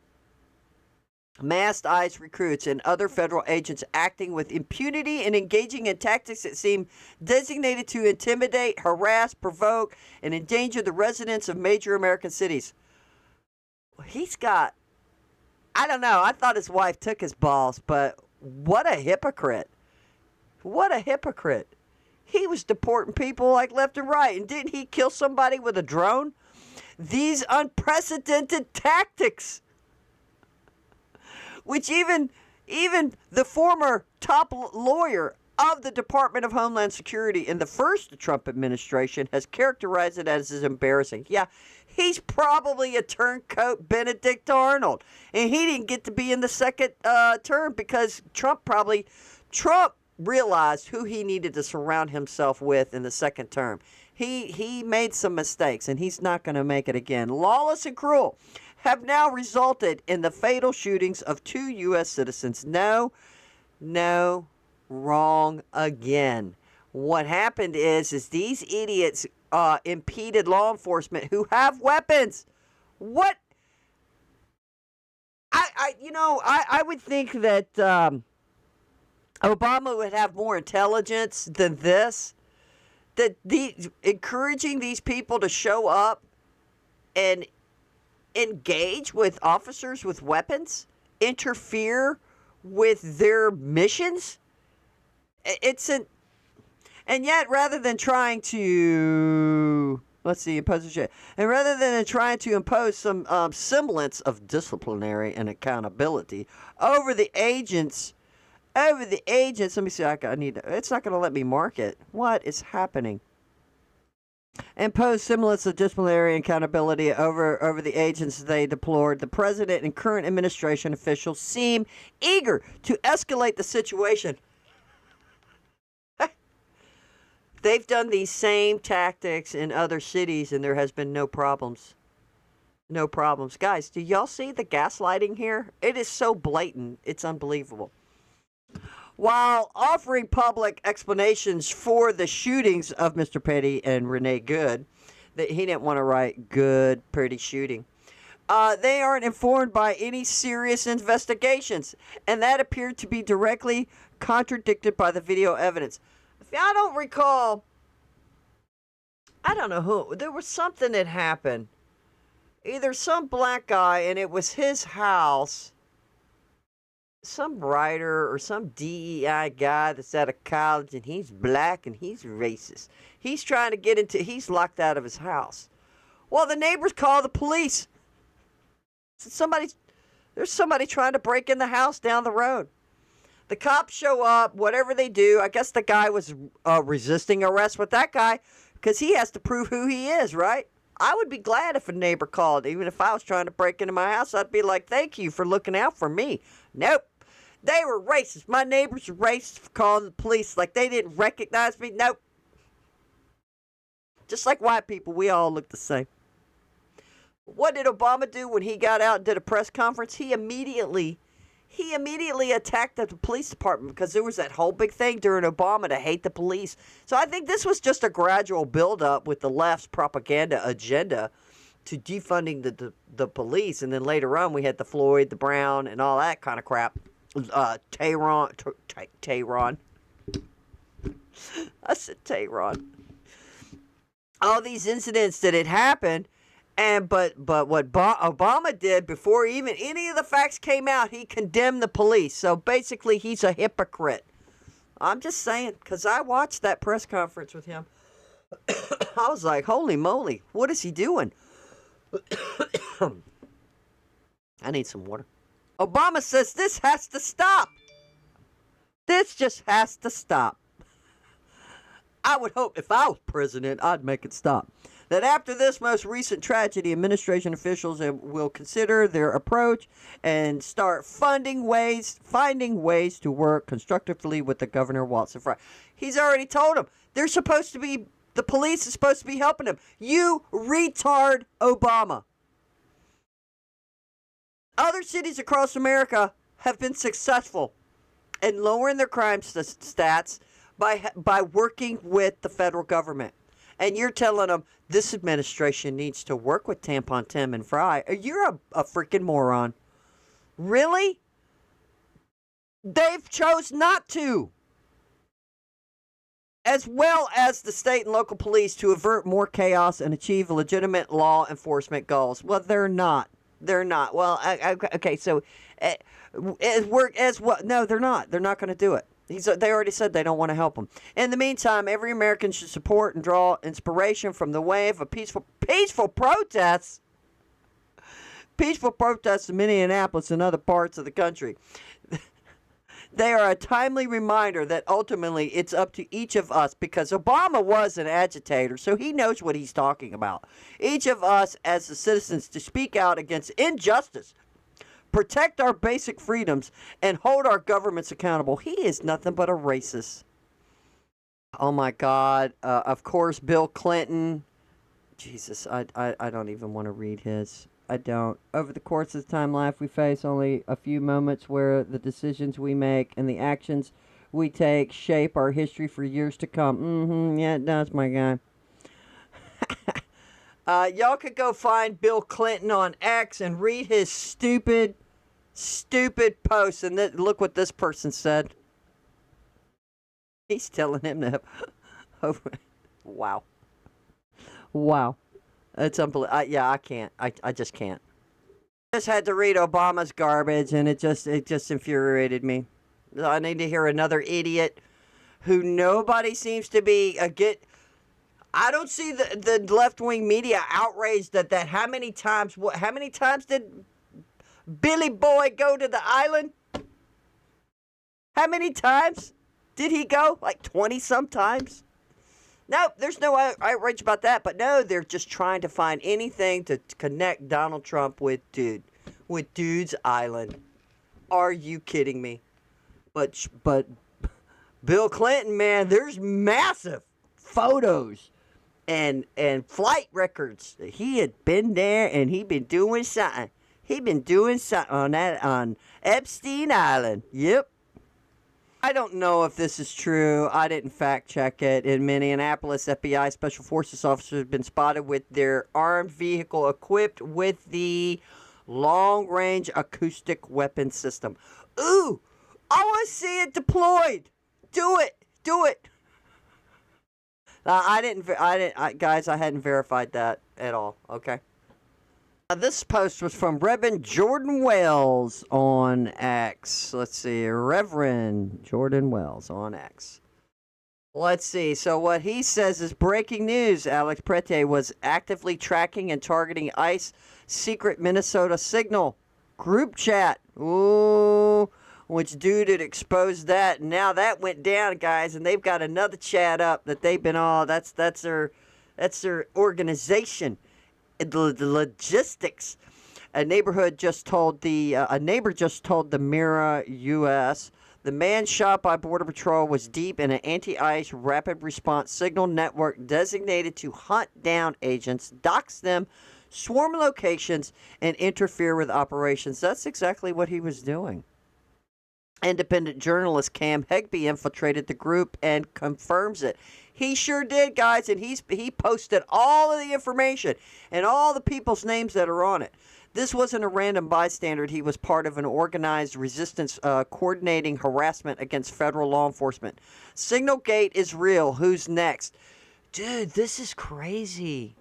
Masked ICE recruits and other federal agents acting with impunity and engaging in tactics that seem designated to intimidate, harass, provoke, and endanger the residents of major American cities. He's got, I don't know, I thought his wife took his balls, but what a hypocrite. What a hypocrite. He was deporting people like left and right, and didn't he kill somebody with a drone? These unprecedented tactics, which even the former top lawyer of the Department of Homeland Security in the first Trump administration has characterized it as embarrassing. Yeah, he's probably a turncoat Benedict Arnold, and he didn't get to be in the second term because Trump realized who he needed to surround himself with in the second term. He made some mistakes, and he's not going to make it again. Lawless and cruel have now resulted in the fatal shootings of 2 U.S. citizens. No, wrong again. What happened is these idiots impeded law enforcement who have weapons. What? I would think that Obama would have more intelligence than this. That encouraging these people to show up and engage with officers with weapons, interfere with their missions. And yet rather than trying to impose some semblance of disciplinary and accountability over the agents. Let me see. It's not going to let me mark it. What is happening? Impose semblance of disciplinary accountability over the agents they deplored. The president and current administration officials seem eager to escalate the situation. They've done these same tactics in other cities, and there has been no problems. No problems. Guys, do y'all see the gaslighting here? It is so blatant. It's unbelievable. While offering public explanations for the shootings of Mr. Petty and Renee Good, that he didn't want to write good, pretty shooting. They aren't informed by any serious investigations, and that appeared to be directly contradicted by the video evidence. If I don't recall, I don't know who, there was something that happened. Either some black guy, and it was his house, some writer or some DEI guy that's out of college and he's black and he's racist. He's trying to he's locked out of his house. Well, the neighbors call the police. There's somebody trying to break in the house down the road. The cops show up, whatever they do. I guess the guy was resisting arrest with that guy because he has to prove who he is, right? I would be glad if a neighbor called. Even if I was trying to break into my house, I'd be like, thank you for looking out for me. Nope. They were racist. My neighbors were racist for calling the police like they didn't recognize me. Nope. Just like white people, we all look the same. What did Obama do when he got out and did a press conference? He immediately attacked the police department because there was that whole big thing during Obama to hate the police. So I think this was just a gradual buildup with the left's propaganda agenda to defunding the police. And then later on, we had the Floyd, the Brown, and all that kind of crap. Tehran. I said Tehran. All these incidents that had happened. But what Obama did before even any of the facts came out, he condemned the police. So basically, he's a hypocrite. I'm just saying, because I watched that press conference with him. I was like, holy moly, what is he doing? I need some water. Obama says this has to stop. This just has to stop. I would hope if I was president, I'd make it stop. That after this most recent tragedy, administration officials will consider their approach and start finding ways to work constructively with the governor Walter Fry. He's already told them the police is supposed to be helping him. You retard, Obama. Other cities across America have been successful in lowering their crime stats by working with the federal government. And you're telling them this administration needs to work with Tampon Tim and Fry. You're a freaking moron. Really? They've chose not to. As well as the state and local police to avert more chaos and achieve legitimate law enforcement goals. Well, they're not. They're not. Well, okay, so no, they're not. They're not going to do it. They already said they don't want to help them. In the meantime, every American should support and draw inspiration from the wave of peaceful protests. Peaceful protests in Minneapolis and other parts of the country. They are a timely reminder that ultimately it's up to each of us, because Obama was an agitator, so he knows what he's talking about. Each of us as the citizens to speak out against injustice, protect our basic freedoms, and hold our governments accountable. He is nothing but a racist. Oh my God. Of course, Bill Clinton. Jesus, I don't even want to read his. I don't. Over the course of time life, we face only a few moments where the decisions we make and the actions we take shape our history for years to come. Yeah, it does, my guy. Y'all could go find Bill Clinton on X and read his stupid posts. And look what this person said. He's telling him to... Wow. It's unbelievable. Yeah, I can't. I just can't. I just had to read Obama's garbage, and it just infuriated me. I need to hear another idiot who nobody seems to be I don't see the left-wing media outraged that how many times did Billy Boy go to the island? How many times did he go? Like 20 sometimes? Nope, there's no outrage about that. But no, they're just trying to find anything to connect Donald Trump with Dude's Island. Are you kidding me? But Bill Clinton, man, there's massive photos and flight records. He had been there and he'd been doing something. He'd been doing something on Epstein Island. Yep. I don't know if this is true. I didn't fact check it. In Minneapolis, FBI Special Forces officers have been spotted with their armed vehicle equipped with the long-range acoustic weapon system. Ooh, I want to see it deployed. Do it. Guys, I hadn't verified that at all. Okay. This post was from Reverend Jordan Wells on X. Let's see, Reverend Jordan Wells on X. Let's see. So what he says is breaking news. Alex Prete was actively tracking and targeting ICE secret Minnesota signal group chat. Ooh, which dude had exposed that. Now that went down, guys, and they've got another chat up that they've been all. That's their organization. The logistics. A neighbor just told the Mirror U.S. the man shot by Border Patrol was deep in an anti-ICE rapid response signal network designated to hunt down agents, dox them, swarm locations, and interfere with operations. That's exactly what he was doing. Independent journalist Cam Hegby infiltrated the group and confirms it. He sure did, guys, and he posted all of the information and all the people's names that are on it. This wasn't a random bystander. He was part of an organized resistance coordinating harassment against federal law enforcement. Signalgate is real. Who's next? Dude, this is crazy.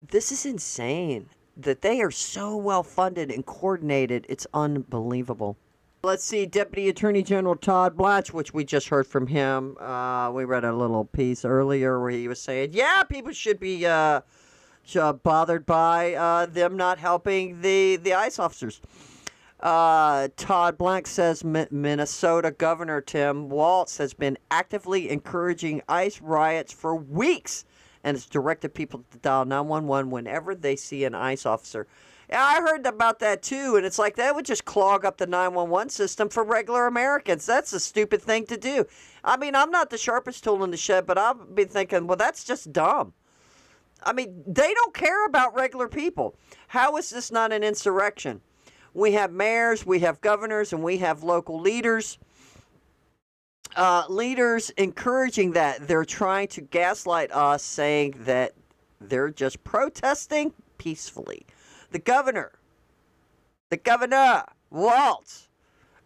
This is insane that they are so well funded and coordinated. It's unbelievable. Let's see, Deputy Attorney General Todd Blanche, which we just heard from him. We read a little piece earlier where he was saying, yeah, people should be bothered by them not helping the ICE officers. Todd Blanche says Minnesota Governor Tim Walz has been actively encouraging ICE riots for weeks and has directed people to dial 911 whenever they see an ICE officer. Yeah, I heard about that too, and it's like that would just clog up the 911 system for regular Americans. That's a stupid thing to do. I mean, I'm not the sharpest tool in the shed, but I've been thinking, well, that's just dumb. I mean, they don't care about regular people. How is this not an insurrection? We have mayors, we have governors, and we have local leaders. Leaders encouraging that. They're trying to gaslight us, saying that they're just protesting peacefully. The governor, Walz,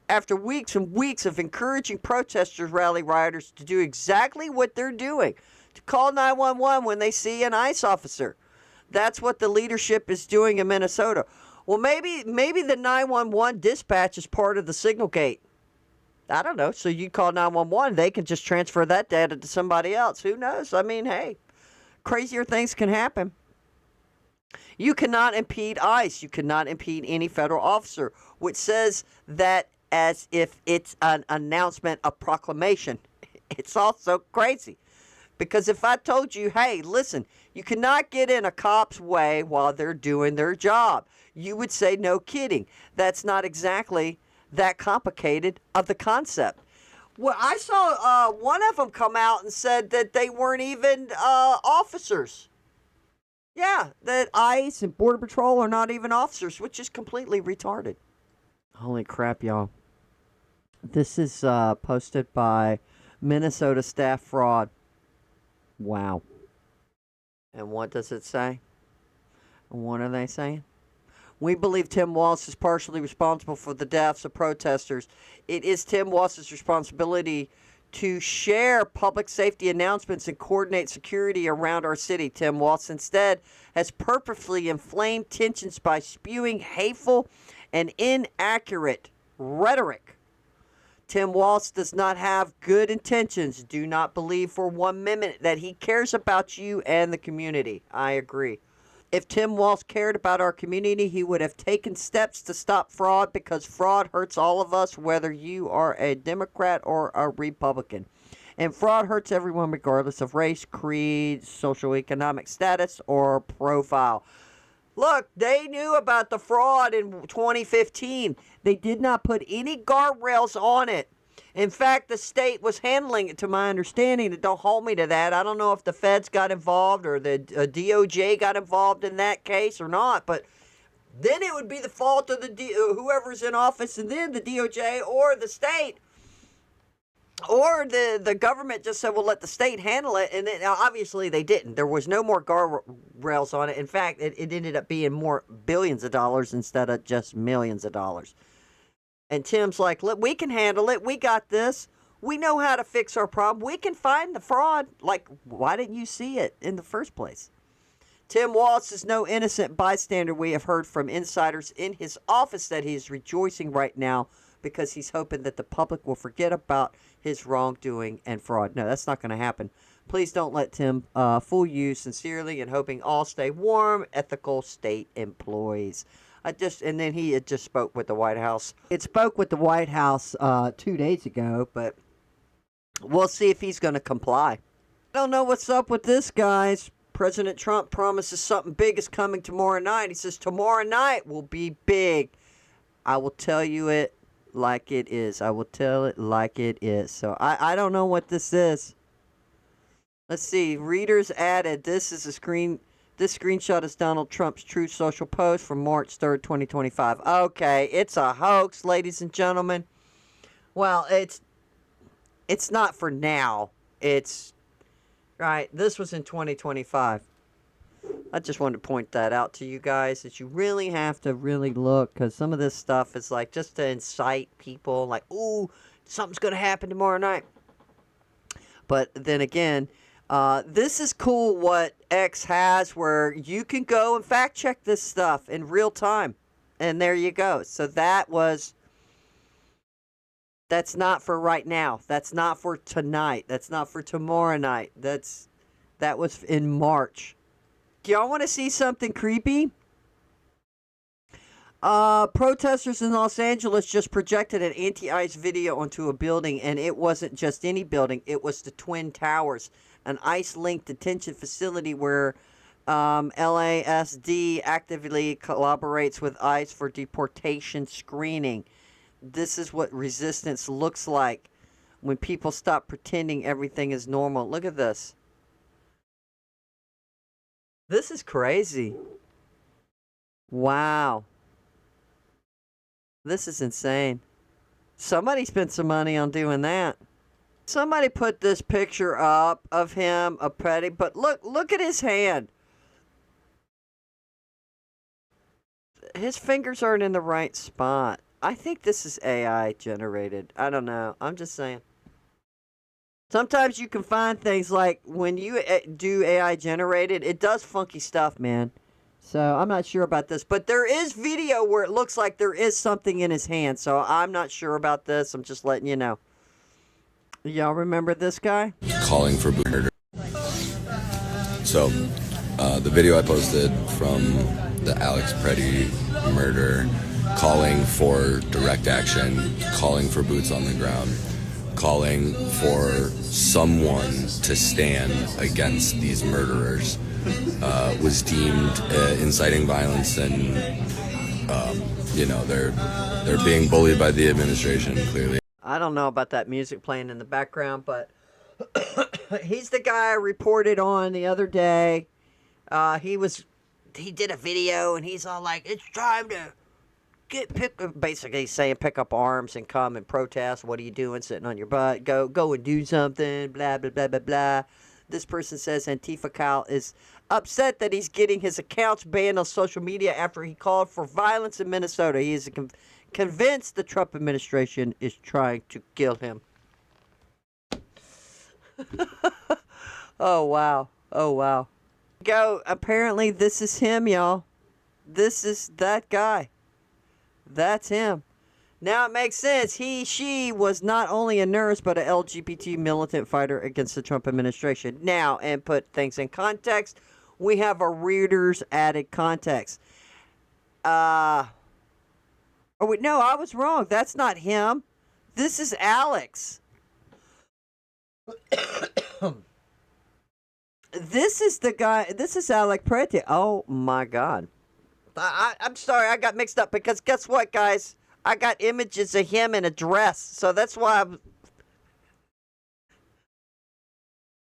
after weeks and weeks of encouraging protesters, rally rioters to do exactly what they're doing, to call 911 when they see an ICE officer. That's what the leadership is doing in Minnesota. Well, maybe the 911 dispatch is part of the signal gate. I don't know. So you call 911, they can just transfer that data to somebody else. Who knows? I mean, hey, crazier things can happen. You cannot impede ICE. You cannot impede any federal officer, which says that as if it's an announcement, a proclamation. It's also crazy. Because if I told you, hey, listen, you cannot get in a cop's way while they're doing their job, you would say, no kidding. That's not exactly that complicated of the concept. Well, I saw one of them come out and said that they weren't even officers. Yeah, that ICE and Border Patrol are not even officers, which is completely retarded. Holy crap, y'all. This is posted by Minnesota Staff Fraud. Wow. And what does it say? What are they saying? We believe Tim Walz is partially responsible for the deaths of protesters. It is Tim Walz's responsibility to share public safety announcements and coordinate security around our city. Tim Walz instead has purposefully inflamed tensions by spewing hateful and inaccurate rhetoric. Tim Walz does not have good intentions. Do not believe for 1 minute that he cares about you and the community. I agree. If Tim Walz cared about our community, he would have taken steps to stop fraud, because fraud hurts all of us, whether you are a Democrat or a Republican. And fraud hurts everyone regardless of race, creed, socioeconomic status, or profile. Look, they knew about the fraud in 2015. They did not put any guardrails on it. In fact, the state was handling it, to my understanding. Don't hold me to that. I don't know if the feds got involved or the DOJ got involved in that case or not. But then it would be the fault of whoever's in office, and then the DOJ or the state. Or the government just said, well, let the state handle it. And then, obviously they didn't. There was no more guardrails on it. In fact, it ended up being more billions of dollars instead of just millions of dollars. And Tim's like, look, we can handle it. We got this. We know how to fix our problem. We can find the fraud. Like, why didn't you see it in the first place? Tim Walz is no innocent bystander. We have heard from insiders in his office that he is rejoicing right now because he's hoping that the public will forget about his wrongdoing and fraud. No, that's not going to happen. Please don't let Tim fool you. Sincerely, and hoping all stay warm, ethical state employees. And then he had just spoke with the White House. It spoke with the White House 2 days ago, but we'll see if he's going to comply. I don't know what's up with this, guys. President Trump promises something big is coming tomorrow night. He says tomorrow night will be big. I will tell you it like it is. I will tell it like it is. So I don't know what this is. Let's see. Readers added. This screenshot is Donald Trump's Truth Social post from March 3rd, 2025. Okay, it's a hoax, ladies and gentlemen. Well, it's not for now. It's right. This was in 2025. I just wanted to point that out to you guys, that you really have to really look, because some of this stuff is like just to incite people, like, ooh, something's going to happen tomorrow night. But then again, this is cool what X has, where you can go and fact check this stuff in real time. And there you go. So that's not for right now. That's not for tonight. That's not for tomorrow night. That was in March. Do y'all want to see something creepy? Protesters in Los Angeles just projected an anti-ICE video onto a building, and it wasn't just any building. It was the Twin Towers, an ICE-linked detention facility where LASD actively collaborates with ICE for deportation screening. This is what resistance looks like when people stop pretending everything is normal. Look at this. This is crazy. Wow. This is insane. Somebody spent some money on doing that. Somebody put this picture up of him, a petty, but look at his hand. His fingers aren't in the right spot. I think this is AI generated. I don't know. I'm just saying. Sometimes you can find things like when you do AI generated, it does funky stuff, man. So I'm not sure about this. But there is video where it looks like there is something in his hand. So I'm not sure about this. I'm just letting you know. Y'all remember this guy? Calling for murder. So the video I posted from the Alex Preddy murder, calling for direct action, calling for boots on the ground, calling for someone to stand against these murderers, was deemed inciting violence, and they're being bullied by the administration, clearly. I don't know about that music playing in the background, but he's the guy I reported on the other day. He did a video, and he's all like, it's time to basically saying pick up arms and come and protest. What are you doing sitting on your butt? Go and do something, blah, blah, blah, blah, blah. This person says Antifa Cal is upset that he's getting his accounts banned on social media after he called for violence in Minnesota. He is convinced the Trump administration is trying to kill him. Oh, wow. Oh, wow. Apparently this is him, y'all. This is that guy. That's him. Now it makes sense. She was not only a nurse, but an LGBT militant fighter against the Trump administration. Now, and put things in context, we have a reader's added context. Oh, wait, no, I was wrong. That's not him. This is Alex. This is the guy. This is Alex Preddy. Oh, my God. I'm sorry, I got mixed up, because guess what, guys? I got images of him in a dress, so that's why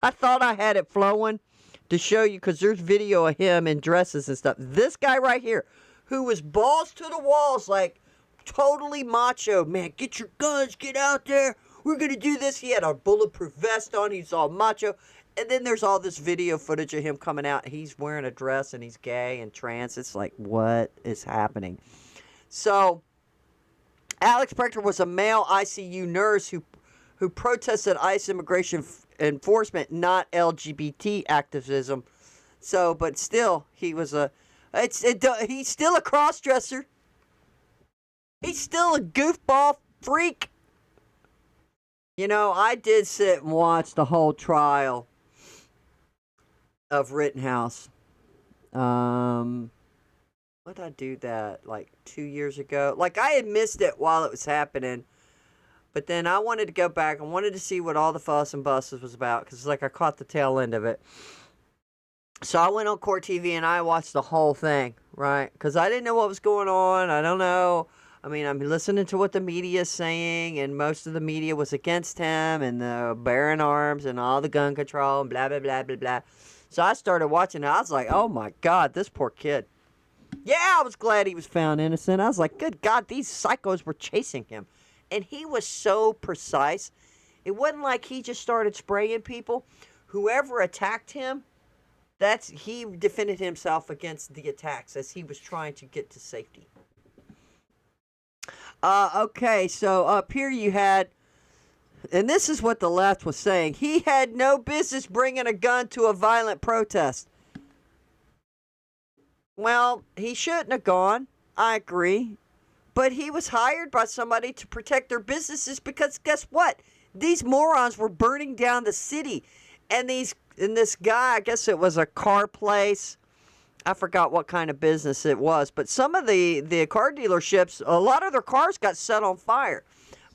I thought I had it flowing to show you, because there's video of him in dresses and stuff. This guy right here, who was balls to the walls, like totally macho, man, get your guns, get out there, we're going to do this. He had a bulletproof vest on, he's all macho. And then there's all this video footage of him coming out. He's wearing a dress and he's gay and trans. It's like, what is happening? So, Alex Preddy was a male ICU nurse who protested ICE immigration enforcement, not LGBT activism. So, but still, he was he's still a cross-dresser. He's still a goofball freak. You know, I did sit and watch the whole trial of Rittenhouse. When did I do that? Like 2 years ago? Like, I had missed it while it was happening. But then I wanted to go back. I wanted to see what all the fuss and busses was about. Because, like, I caught the tail end of it. So I went on Court TV and I watched the whole thing, right? Because I didn't know what was going on. I don't know. I mean, I'm listening to what the media is saying, and most of the media was against him, and the bearing arms, and all the gun control, and blah, blah, blah, blah, blah. So I started watching it. I was like, oh my God, this poor kid. Yeah, I was glad he was found innocent. I was like, good God, these psychos were chasing him. And he was so precise. It wasn't like he just started spraying people. Whoever attacked him, he defended himself against the attacks as he was trying to get to safety. Okay, so up here you had, and this is what the left was saying, he had no business bringing a gun to a violent protest. Well, he shouldn't have gone. I agree. But he was hired by somebody to protect their businesses because guess what? These morons were burning down the city. And this guy, I guess it was a car place. I forgot what kind of business it was. But some of the car dealerships, a lot of their cars got set on fire.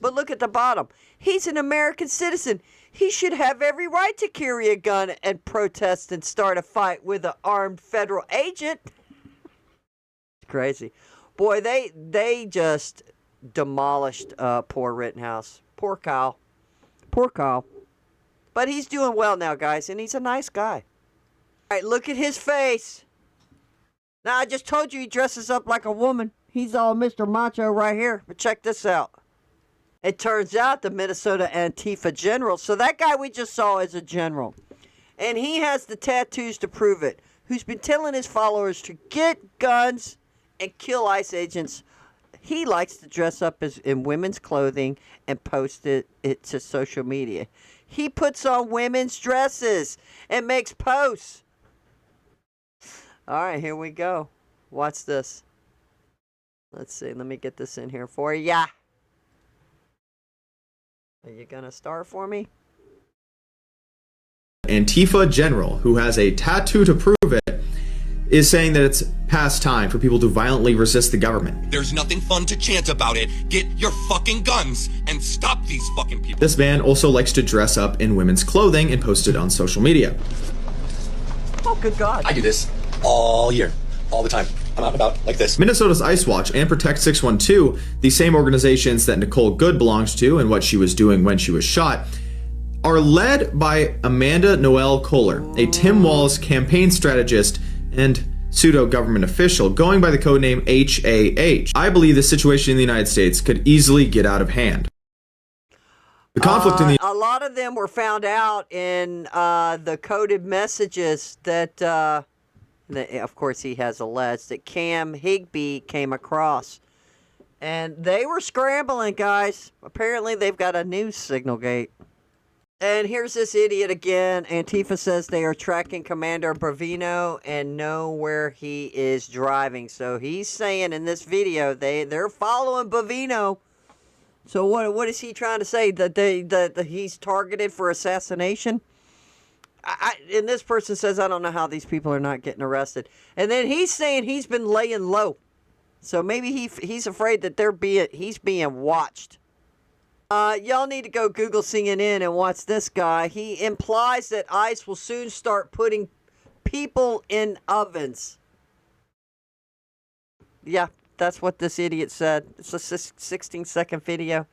But look at the bottom. He's an American citizen. He should have every right to carry a gun and protest and start a fight with an armed federal agent. It's crazy. Boy, they just demolished poor Rittenhouse. Poor Kyle. Poor Kyle. But he's doing well now, guys, and he's a nice guy. All right, look at his face. Now, I just told you he dresses up like a woman. He's all Mr. Macho right here. But check this out. It turns out the Minnesota Antifa general, so that guy we just saw is a general. And he has the tattoos to prove it. Who's been telling his followers to get guns and kill ICE agents. He likes to dress up in women's clothing and post it to social media. He puts on women's dresses and makes posts. All right, here we go. Watch this. Let's see. Let me get this in here for ya. Are you going to start for me? Antifa general, who has a tattoo to prove it, is saying that it's past time for people to violently resist the government. There's nothing fun to chant about it. Get your fucking guns and stop these fucking people. This man also likes to dress up in women's clothing and post it on social media. Oh, good God. I do this all year, all the time. I'm out and about like this. Minnesota's ICE Watch and Protect 612, the same organizations that Nicole Good belongs to and what she was doing when she was shot, are led by Amanda Noel Kohler, a Tim Walz campaign strategist and pseudo-government official going by the codename HAH. I believe the situation in the United States could easily get out of hand. The conflict in the... A lot of them were found out in the coded messages that, of course, he has alleged that Cam Higbee came across. And they were scrambling, guys. Apparently, they've got a news signal gate. And here's this idiot again. Antifa says they are tracking Commander Bravino and know where he is driving. So he's saying in this video they're following Bravino. So what is he trying to say? That he's targeted for assassination? And this person says, I don't know how these people are not getting arrested. And then he's saying he's been laying low. So maybe he's afraid that he's being watched. Y'all need to go Google CNN and watch this guy. He implies that ICE will soon start putting people in ovens. Yeah, that's what this idiot said. It's a 16-second video.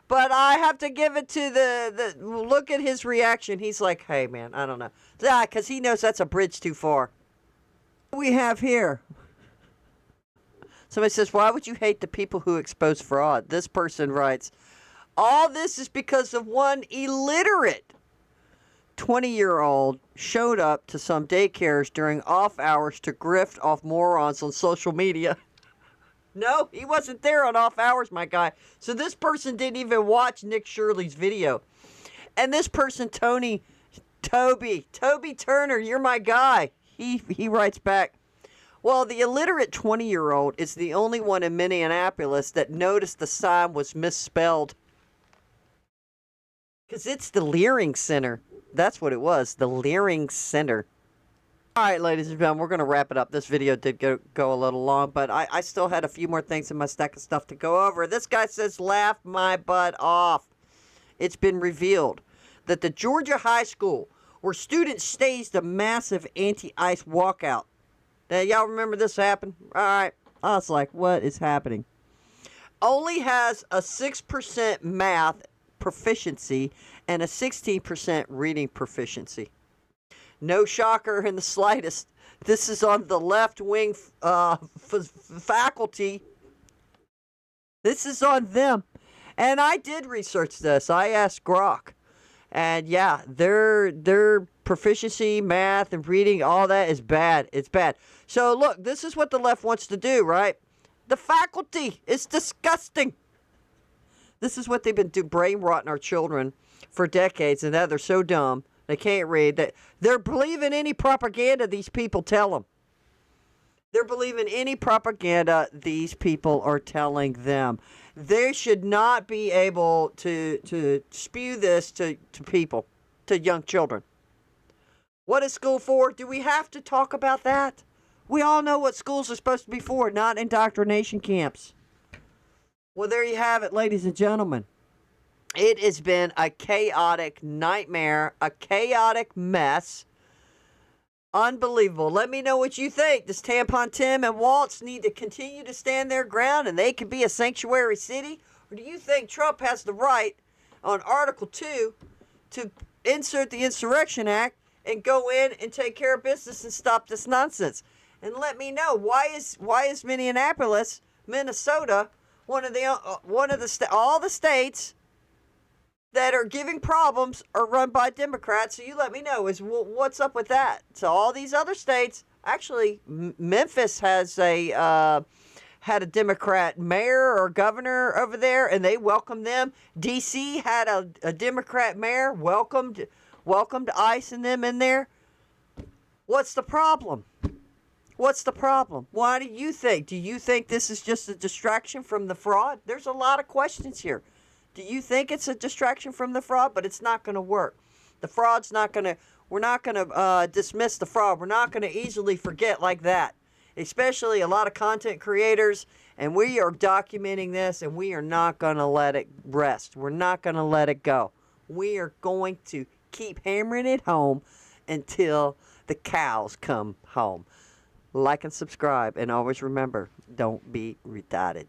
But I have to give it to the look at his reaction. He's like, hey, man, I don't know. Yeah, because he knows that's a bridge too far. What we have here. Somebody says, why would you hate the people who expose fraud? This person writes, all this is because of one illiterate 20-year-old showed up to some daycares during off hours to grift off morons on social media. No, he wasn't there on off hours, my guy. So this person didn't even watch Nick Shirley's video. And this person, Toby Turner, you're my guy. he writes back, well, the illiterate 20-year-old is the only one in Minneapolis that noticed the sign was misspelled. Because it's the Leering Center. That's what it was, the Leering Center. All right, ladies and gentlemen, we're going to wrap it up. This video did go a little long, but I still had a few more things in my stack of stuff to go over. This guy says, laugh my butt off. It's been revealed that the Georgia high school where students staged a massive anti-ICE walkout. Now, y'all remember this happened? All right. I was like, what is happening? Only has a 6% math proficiency and a 16% reading proficiency. No shocker in the slightest. This is on the left-wing faculty. This is on them. And I did research this. I asked Grok. And yeah, their proficiency, math, and reading, all that is bad. It's bad. So look, this is what the left wants to do, right? The faculty is disgusting. This is what they've been brain rotting our children for decades, and that they're so dumb they can't read that they're believing any propaganda these people tell them. They're believing any propaganda these people are telling them. They should not be able to spew this to people, to young children. What is school for? Do we have to talk about that? We all know what schools are supposed to be for, not indoctrination camps. Well, there you have it, ladies and gentlemen. It has been a chaotic nightmare, a chaotic mess. Unbelievable. Let me know what you think. Does Tampon Tim and Waltz need to continue to stand their ground and they can be a sanctuary city? Or do you think Trump has the right on Article 2 to insert the Insurrection Act and go in and take care of business and stop this nonsense? And let me know, why is Minneapolis, Minnesota, all the states that are giving problems are run by Democrats? So you let me know, what's up with that? So all these other states, actually, Memphis has had a Democrat mayor or governor over there, and they welcomed them. D.C. had a Democrat mayor, welcomed ICE and them in there. What's the problem? What's the problem? Why do you think? Do you think this is just a distraction from the fraud? There's a lot of questions here. Do you think it's a distraction from the fraud? But it's not going to work. The fraud's not going to, we're not going to dismiss the fraud. We're not going to easily forget like that. Especially a lot of content creators. And we are documenting this, and we are not going to let it rest. We're not going to let it go. We are going to keep hammering it home until the cows come home. Like and subscribe. And always remember, don't be retarded.